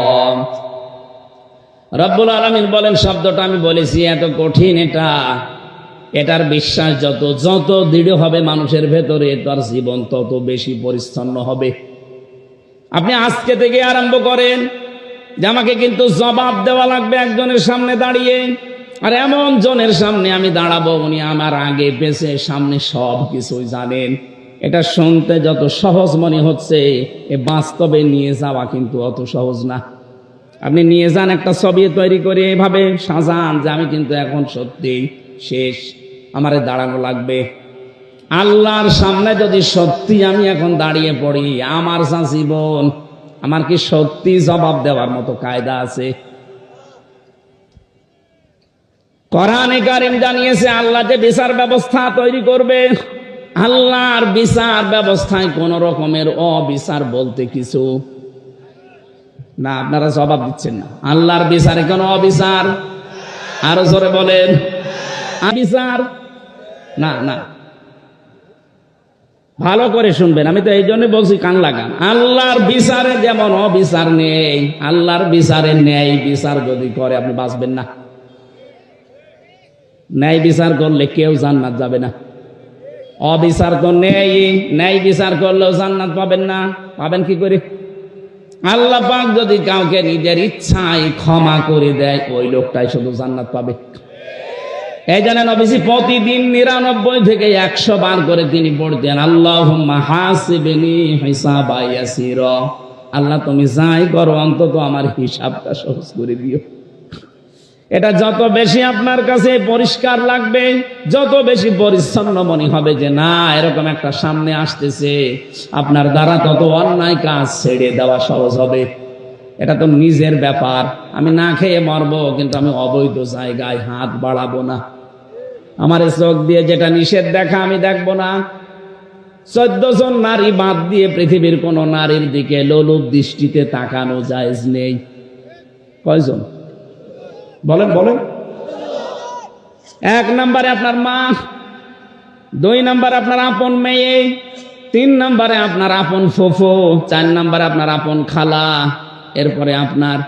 রব্বুল আলামিন বলেন, শব্দটা আমি বলেছি এত কঠিন, এটার বিশ্বাস যত দৃঢ় হবে মানুষের ভেতরে, তার জীবন তত বেশি পরিচ্ছন্ন হবে। আপনি আজকে থেকে আরম্ভ করেন যে আমাকে কিন্তু জবাব দেওয়া লাগবে একজনের সামনে দাঁড়িয়ে, আর এমন জনের সামনে আমি দাঁড়াবো উনি আমার আগে পেছে সামনে সব কিছুই জানেন। এটা শুনতে যত সহজ মনে হচ্ছে, এ বাস্তবে নিয়ে যাওয়া কিন্তু অত সহজ না। আপনি নিয়ে যান একটা ছবি তৈরি করে এভাবে সাজান যে আমি কিন্তু এখন সত্যি শেষ, আমারে দাঁড়ানো লাগবে। আল্লাহর সামনে যদি সত্যি আমি এখন দাঁড়িয়ে পড়ি, আমার যা জীবন, আমার কি সত্যি জবাব দেওয়ার মতো কায়দা আছে? কোরআনে কারীম জানিয়েছে আল্লাহ যে বিচার ব্যবস্থা তৈরি করবে, আল্লাহর বিচার ব্যবস্থায় কোন রকমের অবিচার বলতে কিছু না। আপনারা জবাব দিচ্ছেন না। আল্লাহর বিচারে কোন অবিচার? আরো জোরে বলেন, বিচার না। না, ভালো করে শুনবেন, আমি তো এই জন্য বলছি কান লাগান। আল্লাহর বিচারে যেমন অবিচার নেই, আল্লাহর বিচারে ন্যায় বিচার যদি করে আপনি বাঁচবেন না। ন্যায় বিচার করলে কেউ জান্নাত যাবে না। অবিচার তো নেই, ন্যায় বিচার করলেও জান্নাত পাবেন না। পাবেন কি করে? আল্লাহ পাক যদি কাউকে নিজের ইচ্ছায় ক্ষমা করে দেয়, ওই লোকটাই শুধু জান্নাত পাবে। এই জন্য নবীজি প্রতিদিন 99 থেকে 100 বার করে তিনি পড়তেন, আল্লাহুম্মা হাসিবনি হিসাবা ইয়াসিরা, আল্লাহ তুমি যাই করো অন্তত আমার হিসাবটা সহজ করে দিও। এটা যত বেশি আপনার কাছে পরিষ্কার লাগবে, যত বেশি পরিচ্ছন্ন মনে হবে যে না এরকম একটা সামনে আসতেছে, আপনার দ্বারা তত অন্যায় কাজ ছেড়ে দেওয়া সহজ হবে। এটা তো নিজের ব্যাপার, আমি না খেয়ে মরবো কিন্তু আমি অবৈধ জায়গায় হাত বাড়াবো না। আমার চোখ দিয়ে যেটা নিষেধ দেখা আমি দেখবো না। 14 জন নারী বাদ দিয়ে পৃথিবীর কোন নারীর দিকে লোলুপ দৃষ্টিতে তাকানো জায়েজ নেই। কয়জন? বলেন বলেন। 1 নম্বরে আপনার মা, 2 নম্বরে আপনার আপন মেয়ে, 3 নম্বরে আপনার আপন ফুফু, 4 নম্বরে আপনার আপন খালা, এরপরে আপনার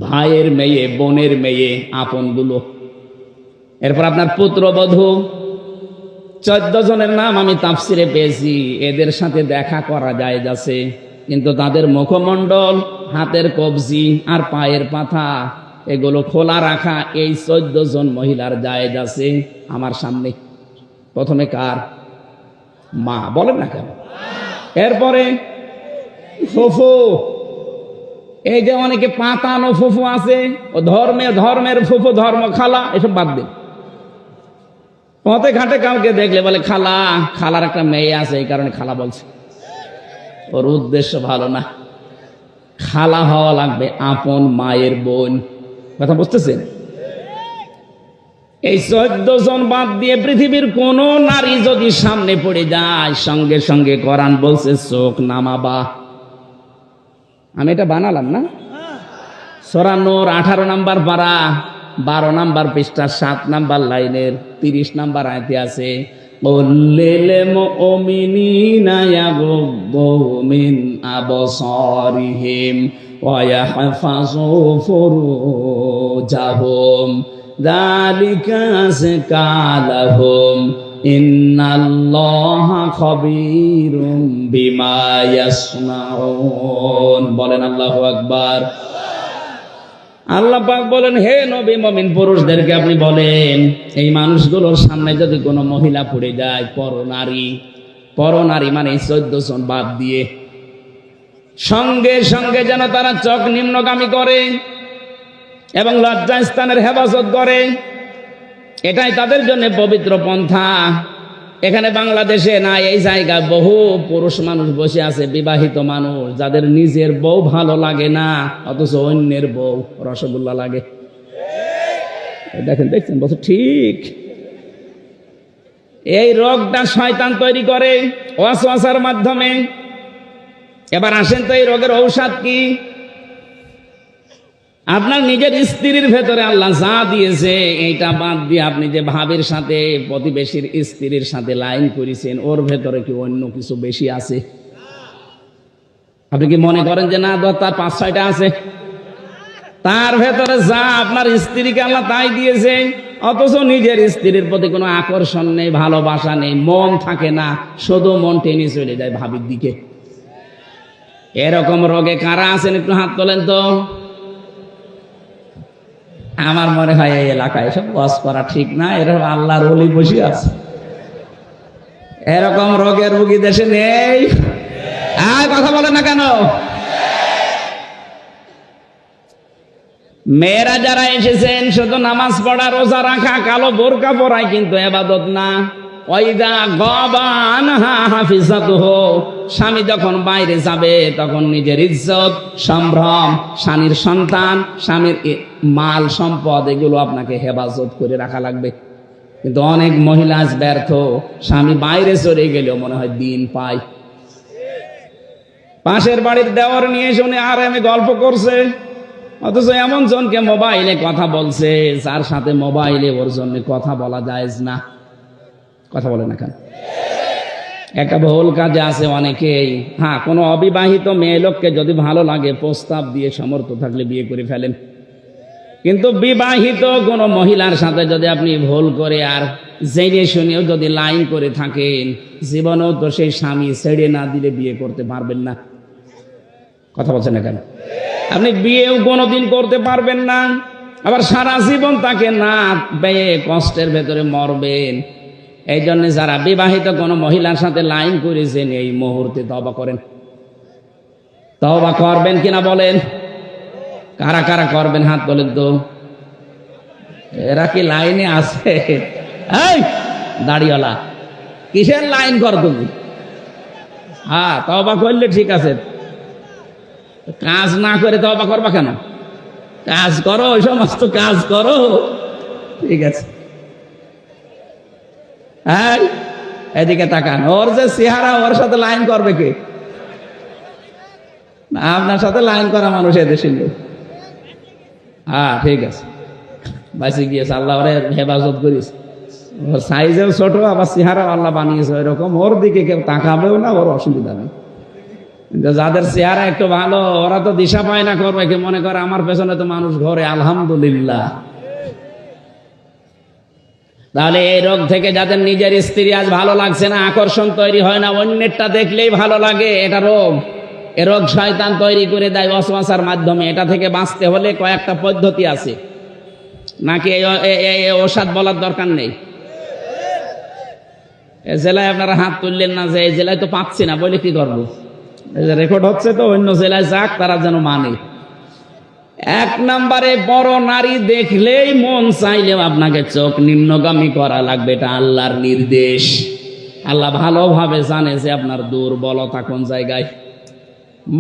ভাইয়ের মেয়ে, বোনের মেয়ে, আপনগুলো। এরপর আপনার পুত্রবধূ, 14 জনের নাম আমি তাফসিরে পেয়েছি। এদের সাথে দেখা করা যায় যাচ্ছে, কিন্তু তাদের মুখমণ্ডল, হাতের কবজি আর পায়ের পাতা এগুলো খোলা রাখা এই 14 জন মহিলার জায়েজ আছে আমার সামনে। প্রথমে কার? মা। বলেন না কেন? এরপরে ফুফু। এই যে অনেকে পাতানো ফুফু আছে, ও ধর্মের ফুফু, ধর্ম খালা, এসব বাদ দিন। পথে ঘাটে কাউকে দেখলে বলে খালা, খালার একটা মেয়ে আছে এই কারণে খালা বলছে, ওর উদ্দেশ্য ভালো না। খালা হওয়া লাগবে আপন মায়ের বোন। কথা বুঝতেছেন? এই 14 জন বাদ দিয়ে পৃথিবীর কোন নারী যদি সামনে পড়ে যায়, সঙ্গে সঙ্গে কোরআন বলছে চোখ নামাবা। আমি এটা বানালাম না? সূরা নূর 18 নম্বর পারা 12 নম্বর পৃষ্ঠা 7 নম্বর লাইনের 30 নম্বর আয়াতে আছে, কুল্লিল মুমিনিনা ইয়াগুদ্দু মিন আবসারিহিম ওয়া ইয়াহফাযু ফুরুজাহুম যালিকা আযকা লাহুম ইন্নাল্লাহা খাবীরুম বিমা ইয়াসনাউন। বলেন আল্লাহু আকবার। আল্লাহ পাক বলেন, হে নবী মুমিন পুরুষদেরকে আপনি বলেন, এই মানুষগুলোর সামনে যদি কোনো মহিলা পড়ে যায়, পরনারী মানে 14 জন বাদ দিয়ে, সঙ্গে সঙ্গে যেন তারা চোখ নিম্নগামী করে এবং লজ্জাস্থানের হেফাজত করে। এটাই তাদের জন্য পবিত্র পন্থা। এখানে বাংলাদেশে না, এই জায়গায় বহু পুরুষ মানুষ বসে আছে, বিবাহিত মানুষ, যাদের নিজের বউ ভালো লাগে না, অথচ অন্যের বউ রসগোল্লা লাগে। দেখছেন বলছে ঠিক। এই রোগটা শয়তান তৈরি করে ওয়াসওয়াসার মাধ্যমে। এবার আসেন তো, এই রোগের ঔষধ কি? আপনার নিজের স্ত্রীর ভেতরে আল্লাহ যা দিয়েছে এইটা বাদ দিয়ে আপনি যে ভাবের সাথে, প্রতিবেশীর স্ত্রীর সাথে লাইন করেছেন, ওর ভেতরে কি অন্য কিছু বেশি আছে? আপনি কি মনে করেন যে না, তার 5-6টা আছে? তার ভেতরে যা আপনার স্ত্রীকে আল্লাহ তাই দিয়েছে, অথচ নিজের স্ত্রীর প্রতি কোনো আকর্ষণ নেই, ভালোবাসা নেই, মন থাকে না, শুধু মন টেনে চলে যায় ভাবির দিকে। এরকম রোগে কারা আছেন একটু হাত তোলেন তো। আমার মনে হয় এই এলাকায় এসব ওয়াজ করা ঠিক না, এরকম আল্লাহর ওলি বসে আছে। এরকম রোগের রোগী দেশে নেই। কথা বলে না কেন? মেয়েরা যারা এসেছেন শুধু নামাজ পড়া, রোজা রাখা, কালো বোরকা পরায় কিন্তু ইবাদত না। ওয়াইদা গাবা আনহা হাফিজাতুহু, স্বামী যখন বাইরে যাবে তখন নিজের ইজ্জত, সম্ভ্রম, স্বামীর সন্তান, স্বামীর মাল সম্পদ, এগুলো আপনাকে হেফাজত করে রাখা লাগবে। কিন্তু অনেক মহিলা আজ ব্যর্থ, স্বামী বাইরে চলে গেলেও মনে হয় দিন পায়। পাশের বাড়ির দেওয়ার নিয়ে শুনে আর আমি গল্প করছে, অথচ এমন জনকে মোবাইলে কথা বলছে যার সাথে মোবাইলে ওর জন্য কথা বলা জায়েজ না। কথা বলে না কেন? একটা ভুল কাজে আছে অনেকেই। হ্যাঁ, কোনো অবিবাহিত মেয়ে লোককে যদি ভালো লাগে, প্রস্তাব দিয়ে সমর্থ থাকলে বিয়ে করে ফেলেন। কিন্তু বিবাহিত কোনো মহিলার সাথে যদি আপনি ভুল করে আর জেনে শুনেও যদি লাইন করে থাকেন, জীবনেও তো সেই স্বামী ছেড়ে না দিলে বিয়ে করতে পারবেন না। কথা বলছেন না কেন? আপনি বিয়েও কোনোদিন করতে পারবেন না, আবার সারা জীবন তাকে না পেয়ে কষ্টের ভেতরে মরবেন। এই জন্য যারা বিবাহিত কোনো মহিলার সাথে লাইন করেছেন, এই মুহূর্তে তওবা করেন। তওবা করবেন কিনা বলেন? কারা কারা করবেন হাত তোলেন তো। এরা কি লাইনে আছে? এই দাড়িওয়ালা, কিসের লাইন কর তুমি? হ্যাঁ, তওবা করলে ঠিক আছে, কাজ না করে তওবা করবা কেন? কাজ করো, ওই সমস্ত কাজ করো, ঠিক আছে। হ্যাঁ, এদিকে তাকান। ওর যে চেহারা, ওর সাথে লাইন করবে কে? আপনার সাথে লাইন করা মানুষ এদেশে নেই। হ্যাঁ, ঠিক আছে, বাঁচে গিয়েছে, আল্লাহ ওরে হেফাজত করিস। ওর সাইজেও ছোট, আবার চেহারাও আল্লাহ বানিয়েছে ওইরকম, ওর দিকে কেউ তাকাবেও না, ওর অসুবিধা নেই। কিন্তু যাদের চেহারা একটু ভালো, ওরা তো দিশা পায় না করবে কি, মনে করে আমার পেছনে তো মানুষ ঘরে, আলহামদুলিল্লাহ। তাহলে এই রোগ থেকে যাদের নিজের স্ত্রী আজ ভালো লাগছে না, আকর্ষণ তৈরি হয় না, অন্যেরটা দেখলেই ভালো লাগে, এটা রোগ। এ রোগ শয়তান তৈরি করে দেয় ওয়াসওয়াসার মাধ্যমে। এটা থেকে বাঁচতে হলে কয়েকটা পদ্ধতি আছে, নাকি এই ওষুধ বলার দরকার নেই? এ জেলায় আপনারা হাত তুললেন না যে এই জেলায় তো পাচ্ছি না, বলে কি করবো? রেকর্ড হচ্ছে তো, অন্য জেলায় যাক, তারা যেন মানে। এক নম্বরে, বড় নারী দেখলেই মন চাইলেও আপনাকে চোখ নিম্নগামী করা লাগবে, এটা আল্লাহর নির্দেশ। আল্লাহ ভালোভাবে জানে যে আপনার দুর্বলতা কোন জায়গায়।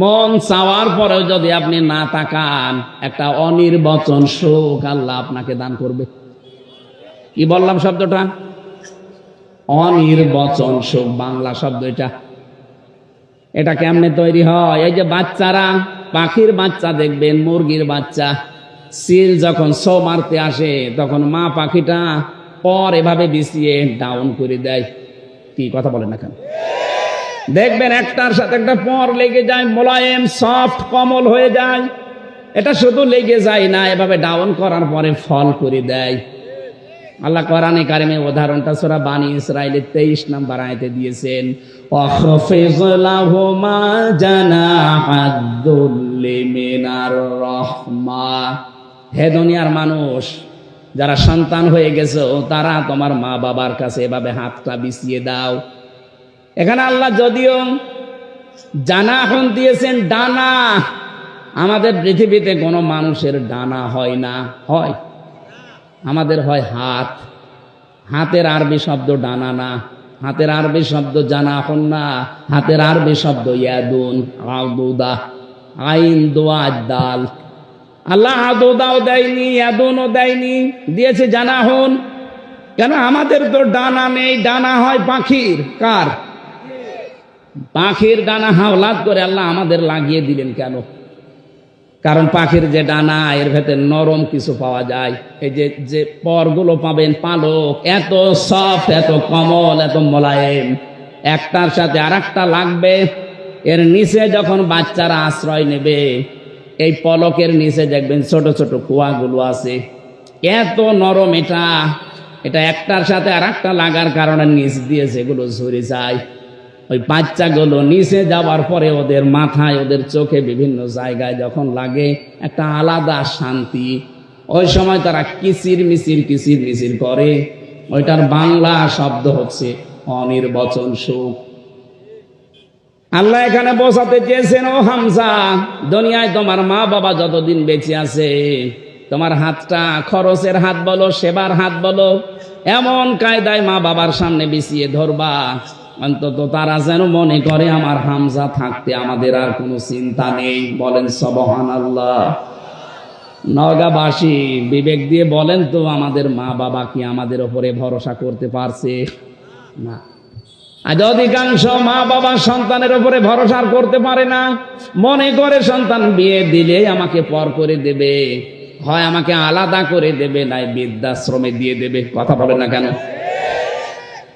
মন চাওয়ার পরেও যদি আপনি না তাকান, একটা অনির্বচন সুখ আল্লাহ আপনাকে দান করবে। কি বললাম শব্দটা? অনির্বচন সুখ, বাংলা শব্দ এটা। এটা কেমনে তৈরি হয়? এই যে বাচ্চারা, পাখির বাচ্চা দেখবেন, মুরগির বাচ্চা, সিল যখন শো মারতে আসে তখন মা পাখিটা পর এভাবে বিছিয়ে ডাউন করে দেয়। কি কথা বলেন না কেন? দেখবেন একটার সাথে একটা পর লেগে যায়, মোলায়েম সফট কমল হয়ে যায়। এটা শুধু লেগে যায় না, এভাবে ডাউন করার পরে ফল করে দেয়। আল্লাহ কোরআনে কারিমে উদাহরণটা সূরা বানী ইসরাঈলের 23 নম্বর আয়াতে দিয়েছেন, ওয়াখফিজ লাহুমা জানাহাদ-দুল্লি মিনার রাহমা। হে দুনিয়ার মানুষ, যারা সন্তান হয়ে গেছো তারা তোমার মা বাবার কাছে এভাবে হাতটা বিছিয়ে দাও। এখানে আল্লাহ যদিও জানাহন দিয়েছেন, ডানা। আমাদের পৃথিবীতে কোনো মানুষের ডানা হয় না, হয়? আমাদের হয় হাত। হাতের আরবি শব্দ ডানা না, হাতের আরবি শব্দ জানাহন না, হাতের আরবি শব্দ ইয়াদুন, আদুদা, আইন দোয়া দাল। আল্লাহ আদুদাও দেয়নি, ইয়াদুনও দেয়নি, দিয়েছে জানাহন। কেন? আমাদের তো ডানা নেই, ডানা হয় পাখির। কার? পাখির ডানা হাওলাত করে আল্লাহ আমাদের লাগিয়ে দিলেন কেন? কারণ পাখির যে ডানা, এর ভেতরে নরম কিছু পাওয়া যায়। এই যে পরগুলো পাবেন, পালক, এত সফট, এত কোমল, এত মোলায়েম, একটার সাথে আর একটা লাগবে। এর নিচে যখন বাচ্চারা আশ্রয় নেবে, এই পলকের নিচে দেখবেন ছোট ছোট কুয়াগুলো আছে, এত নরম। এটা একটার সাথে আর একটা লাগার কারণে নিচ দিয়ে যেগুলো ঝরে যায়, ওই বাচ্চাগুলো নিচে যাওয়ার পরে ওদের মাথায়, ওদের চোখে, বিভিন্ন জায়গায় যখন লাগে, একটা আলাদা শান্তি। ওই সময় তারা কিচির মিচির করে। ওইটার বাংলা শব্দ হচ্ছে অনির্বচন সুখ। আল্লাহ এখানে বোঝাতে চেয়েছেন, ও হামজা, দুনিয়ায় তোমার মা বাবা যতদিন বেঁচে আছে, তোমার হাতটা খরচের হাত বলো, সেবার হাত বলো, এমন কায়দায় মা বাবার সামনে বিছিয়ে ধরবা, অন্তত তারা যেন মনে করে আমার হামজা থাকতে আমাদের আর কোনো চিন্তা নেই। বলেন সুবহানাল্লাহ। নওগাঁবাসী বিবেক দিয়ে বলেন তো, আমাদের মা বাবা কি আমাদের উপরে ভরসা করতে পারছে? না। আজ অধিকাংশ মা বাবা সন্তানের উপরে ভরসা করতে পারে না। মনে করে সন্তান বিয়ে দিলে আমাকে পর করে দেবে, হয় আমাকে আলাদা করে দেবে, নাই বৃদ্ধাশ্রমে দিয়ে দেবে। কথা বলে না কেন?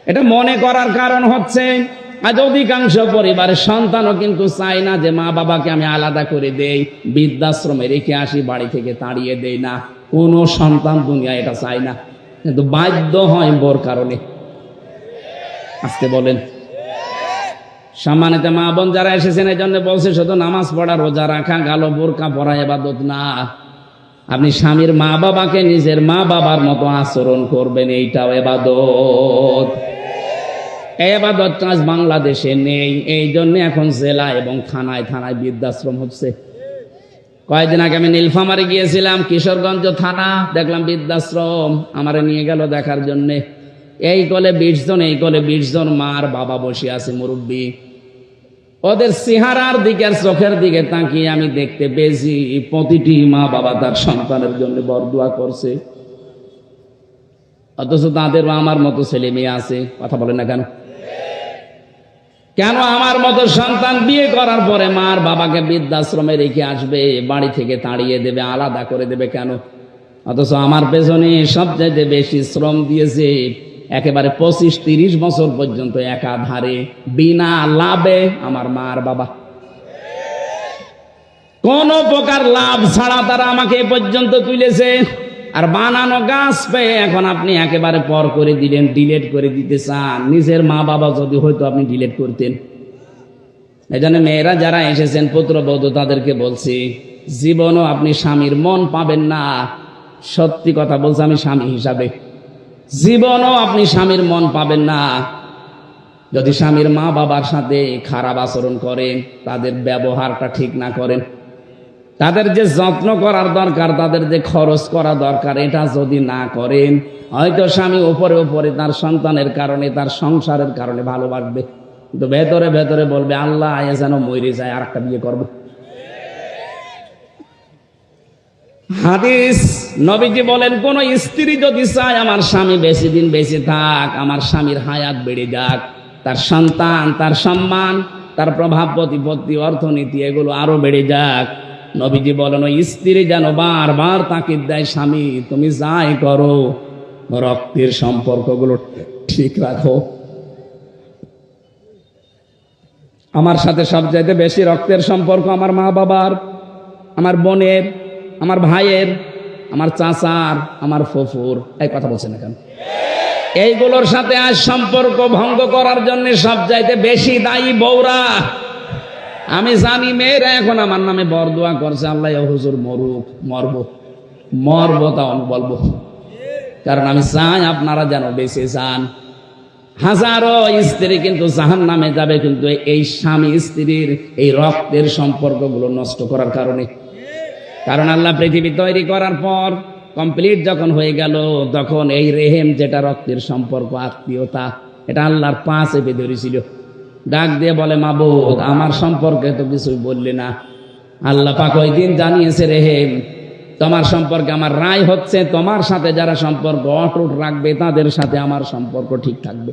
এটা মনে করার কারণ হচ্ছে, আজ অধিকাংশ পরিবারের সন্তানও কিন্তু চায় না যে মা বাবাকে আমি আলাদা করে দেই, বৃদ্ধাশ্রমে রেখে আসি, বাড়ি থেকে তাড়িয়ে দেই না। কোনো সন্তান দুনিয়া এটা চায় না, কিন্তু বাধ্য হয় বোর কারণে। আজকে বলেন, সম্মানিত মা বোন যারা এসেছেন, এই জন্য বলছে শুধু নামাজ পড়া, রোজা রাখা, গালো বোরকা পরা ইবাদত না। আপনি স্বামীর মা বাবাকে নিজের মা বাবার মতো আচরণ করবেন, এইটাও ইবাদত। এই ইবাদত কাজ বাংলাদেশে নেই, এই জন্য এখন জেলা এবং থানায় থানায় বৃদ্ধাশ্রম হচ্ছে। কয়েকদিন আগে আমি নীলফামারী গিয়েছিলাম, কিশোরগঞ্জ থানা, দেখলাম বৃদ্ধাশ্রম। আমারে নিয়ে গেল দেখার জন্যে। এই কোলে 20 জন, এই কোলে 20 জন মার বাবা বসে আছে, মুরব্বী। ওদের চেহারার দিকে আর চোখের দিকে তাকিয়ে আমি দেখতে পেয়েছি প্রতিটি মা বাবা তার সন্তানের জন্য বরদোয়া করছে, অথচ তাদের আমার মতো ছেলে মেয়ে আছে। কথা বলে না কেন? কেন আমার মতো সন্তান বিয়ে করার পরে মার বাবাকে বৃদ্ধাশ্রমে রেখে আসবে, বাড়ি থেকে তাড়িয়ে দেবে, আলাদা করে দেবে কেন? অথচ আমার পেছনে সবচেয়ে বেশি শ্রম দিয়েছে একেবারে 25-30 বছর পর্যন্ত একাধারে বিনা লাভে আমার মা আর বাবা। কোন প্রকার লাভ ছাড়া তারা আমাকে এ পর্যন্ত তুলেছে। আর বানানো গাছ পেয়ে এখন আপনি একেবারে পর করে দিলেন, ডিলেট করে দিতে চান। নিজের মা বাবা যদি হয়তো আপনি ডিলেট করতেন। এই জন্য মেয়েরা যারা এসেছেন পুত্রবধূ, তাদেরকে বলছি, জীবনও আপনি স্বামীর মন পাবেন না। সত্যি কথা বলছি আমি স্বামী হিসাবে, জীবনও আপনি স্বামীর মন পাবেন না যদি স্বামীর মা বাবার সাথে খারাপ আচরণ করেন, তাদের ব্যবহারটা ঠিক না করেন, তাদের যে যত্ন করার দরকার, তাদের যে খরচ করা দরকার, এটা যদি না করেন, হয়তো স্বামী উপরে উপরে তার সন্তানের কারণে, তার সংসারের কারণে ভালোবাসবে, কিন্তু ভেতরে ভেতরে বলবে আল্লাহ এ যেন মরে যায়, আর একটা বিয়ে করবো। হাদিস নবীজি বলেন, কোন স্ত্রী যদি চায় আমার স্বামী বেশি দিন বেঁচে থাক, আমার স্বামীর হায়াত বেড়ে যাক, তার সন্তান, তার সম্মান, তার প্রভাব প্রতিপত্তি, অর্থনীতি এগুলো আরো বেড়ে যাক, নবীজি বলেন ওই স্ত্রী যেন বারবার তাকিদ দেয়, স্বামী তুমি যাই করো রক্তের সম্পর্কগুলো ঠিক রাখো। আমার সাথে সবচাইতে বেশি রক্তের সম্পর্ক আমার মা বাবার, আমার বোনের, আমার ভাইয়ের, আমার চাচার, আমার ফুফুর। এই কথা বলছেন না কেন? এইগুলোর সাথে আজ সম্পর্ক ভঙ্গ করার জন্য সবচাইতে বেশি দায়ী বউরা। আমি জানি মেয়েরা এখন আমার নামে বরদোয়া করছে, আল্লাহ হুজুর মরুক, মরবো তাও বলবো, কারণ আমি চাই আপনারা যেন বেঁচে যান। হাজারো স্ত্রী কিন্তু জাহান্নামে যাবে, কিন্তু এই স্বামী স্ত্রীর এই রক্তের সম্পর্কগুলো নষ্ট করার কারণে। কারণ আল্লাহ পৃথিবী তৈরি করার পর কমপ্লিট যখন হয়ে গেল, তখন এই রেহেম, যেটা রক্তের সম্পর্ক, আত্মীয়তা, এটা আল্লাহর পা চেপে ধরেছিল। ডাক দিয়ে বলে, মাবুদ আমার সম্পর্কে তো কিছুই বললে না। আল্লাহ পাক ওই দিন জানিয়েছে, রেহেম তোমার সম্পর্কে আমার রায় হচ্ছে, তোমার সাথে যারা সম্পর্ক অটুট রাখবে তাদের সাথে আমার সম্পর্ক ঠিক থাকবে,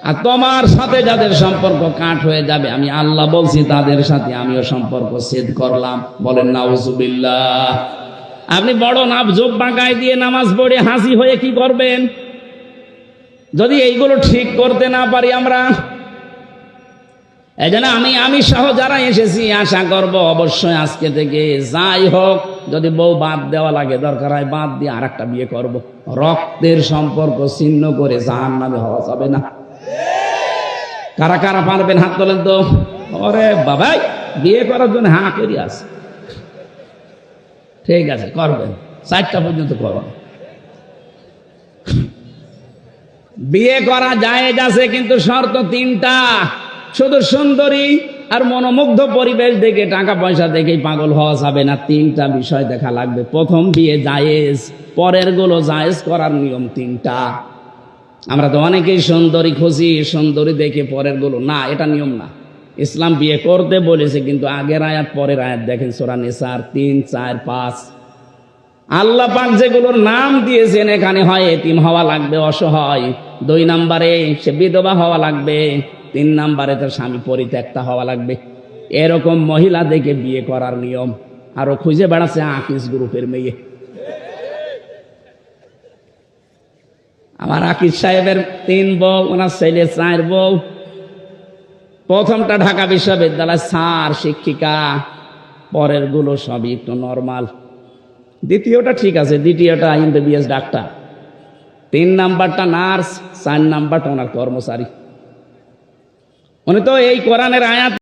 আর তোমার সাথে যাদের সম্পর্ক কাট হয়ে যাবে, আমি আল্লাহ বলছি তাদের সাথে আমিও সম্পর্ক ছেদ করলাম। বলেন নাউজুবিল্লাহ। আপনি বড় নাম জুব্বা গায়ে দিয়ে নামাজ পড়ে হাসি হয়ে কি করবেন যদি এইগুলো ঠিক করতে না পারি আমরা? এই জন্য আমি সহ যারা এসেছি আশা করব অবশ্যই আজকে থেকে যাই হোক, যদি বউ বাদ দেওয়া লাগে দরকার হয় বাদ দিয়ে আর একটা বিয়ে করব। রক্তের সম্পর্ক ছিন্ন করে জাহান্নামে হওয়া যাবে না। কারা কারা পারবেন হাত তোলেন তো। ওরে বাবাই, বিয়ে করার জন্য হা করি আছে, ঠিক আছে করবেন, 4টা পর্যন্ত করবেন। বিয়ে করা জায়েজ আছে, কিন্তু শর্ত 3টা। শুধু সুন্দরী আর মনোমুগ্ধ পরিবেশ দেখে, টাকা পয়সা দেখেই পাগল হওয়া যাবে না। 3টা বিষয় দেখা লাগবে। প্রথম, বিয়ে জায়েজ, পরের গুলো জায়েজ করার নিয়ম 3টা। আমরা তো অনেকেই সুন্দরী খুঁজি, সুন্দরী দেখে পরের গুলো না, এটা নিয়ম না। ইসলাম বিয়ে করতে বলেছে, কিন্তু আগের আয়াত পরের আয়াত দেখেন, সূরা নিসার 3, 4, 5। আল্লাহ পাক যেগুলোর নাম দিয়েছেন, এখানে হয় এতিম হওয়া লাগবে, অসহায়, 2 নম্বরে সে বিধবা হওয়া লাগবে, 3 নম্বরে তার স্বামী পরিত্যক্তা হওয়া লাগবে। এরকম মহিলা দেখে বিয়ে করার নিয়ম। আরো খুঁজে বেড়াচ্ছে আকিস গ্রুপের মেয়ে। আমার আকিস সাহেবের 3 বউ, ওনার ছেলে 4 বউ। প্রথমটা ঢাকা বিশ্ববিদ্যালয় স্যার, শিক্ষিকা, পরের গুলো সবই একটু নর্মাল। দ্বিতীয়টা ঠিক আছে, দ্বিতীয়টা MBBS ডাক্তার, 3 নাম্বারটা নার্স, 4 নাম্বারটা ওনার কর্মচারী। উনি তো এই কোরআনের আয়াত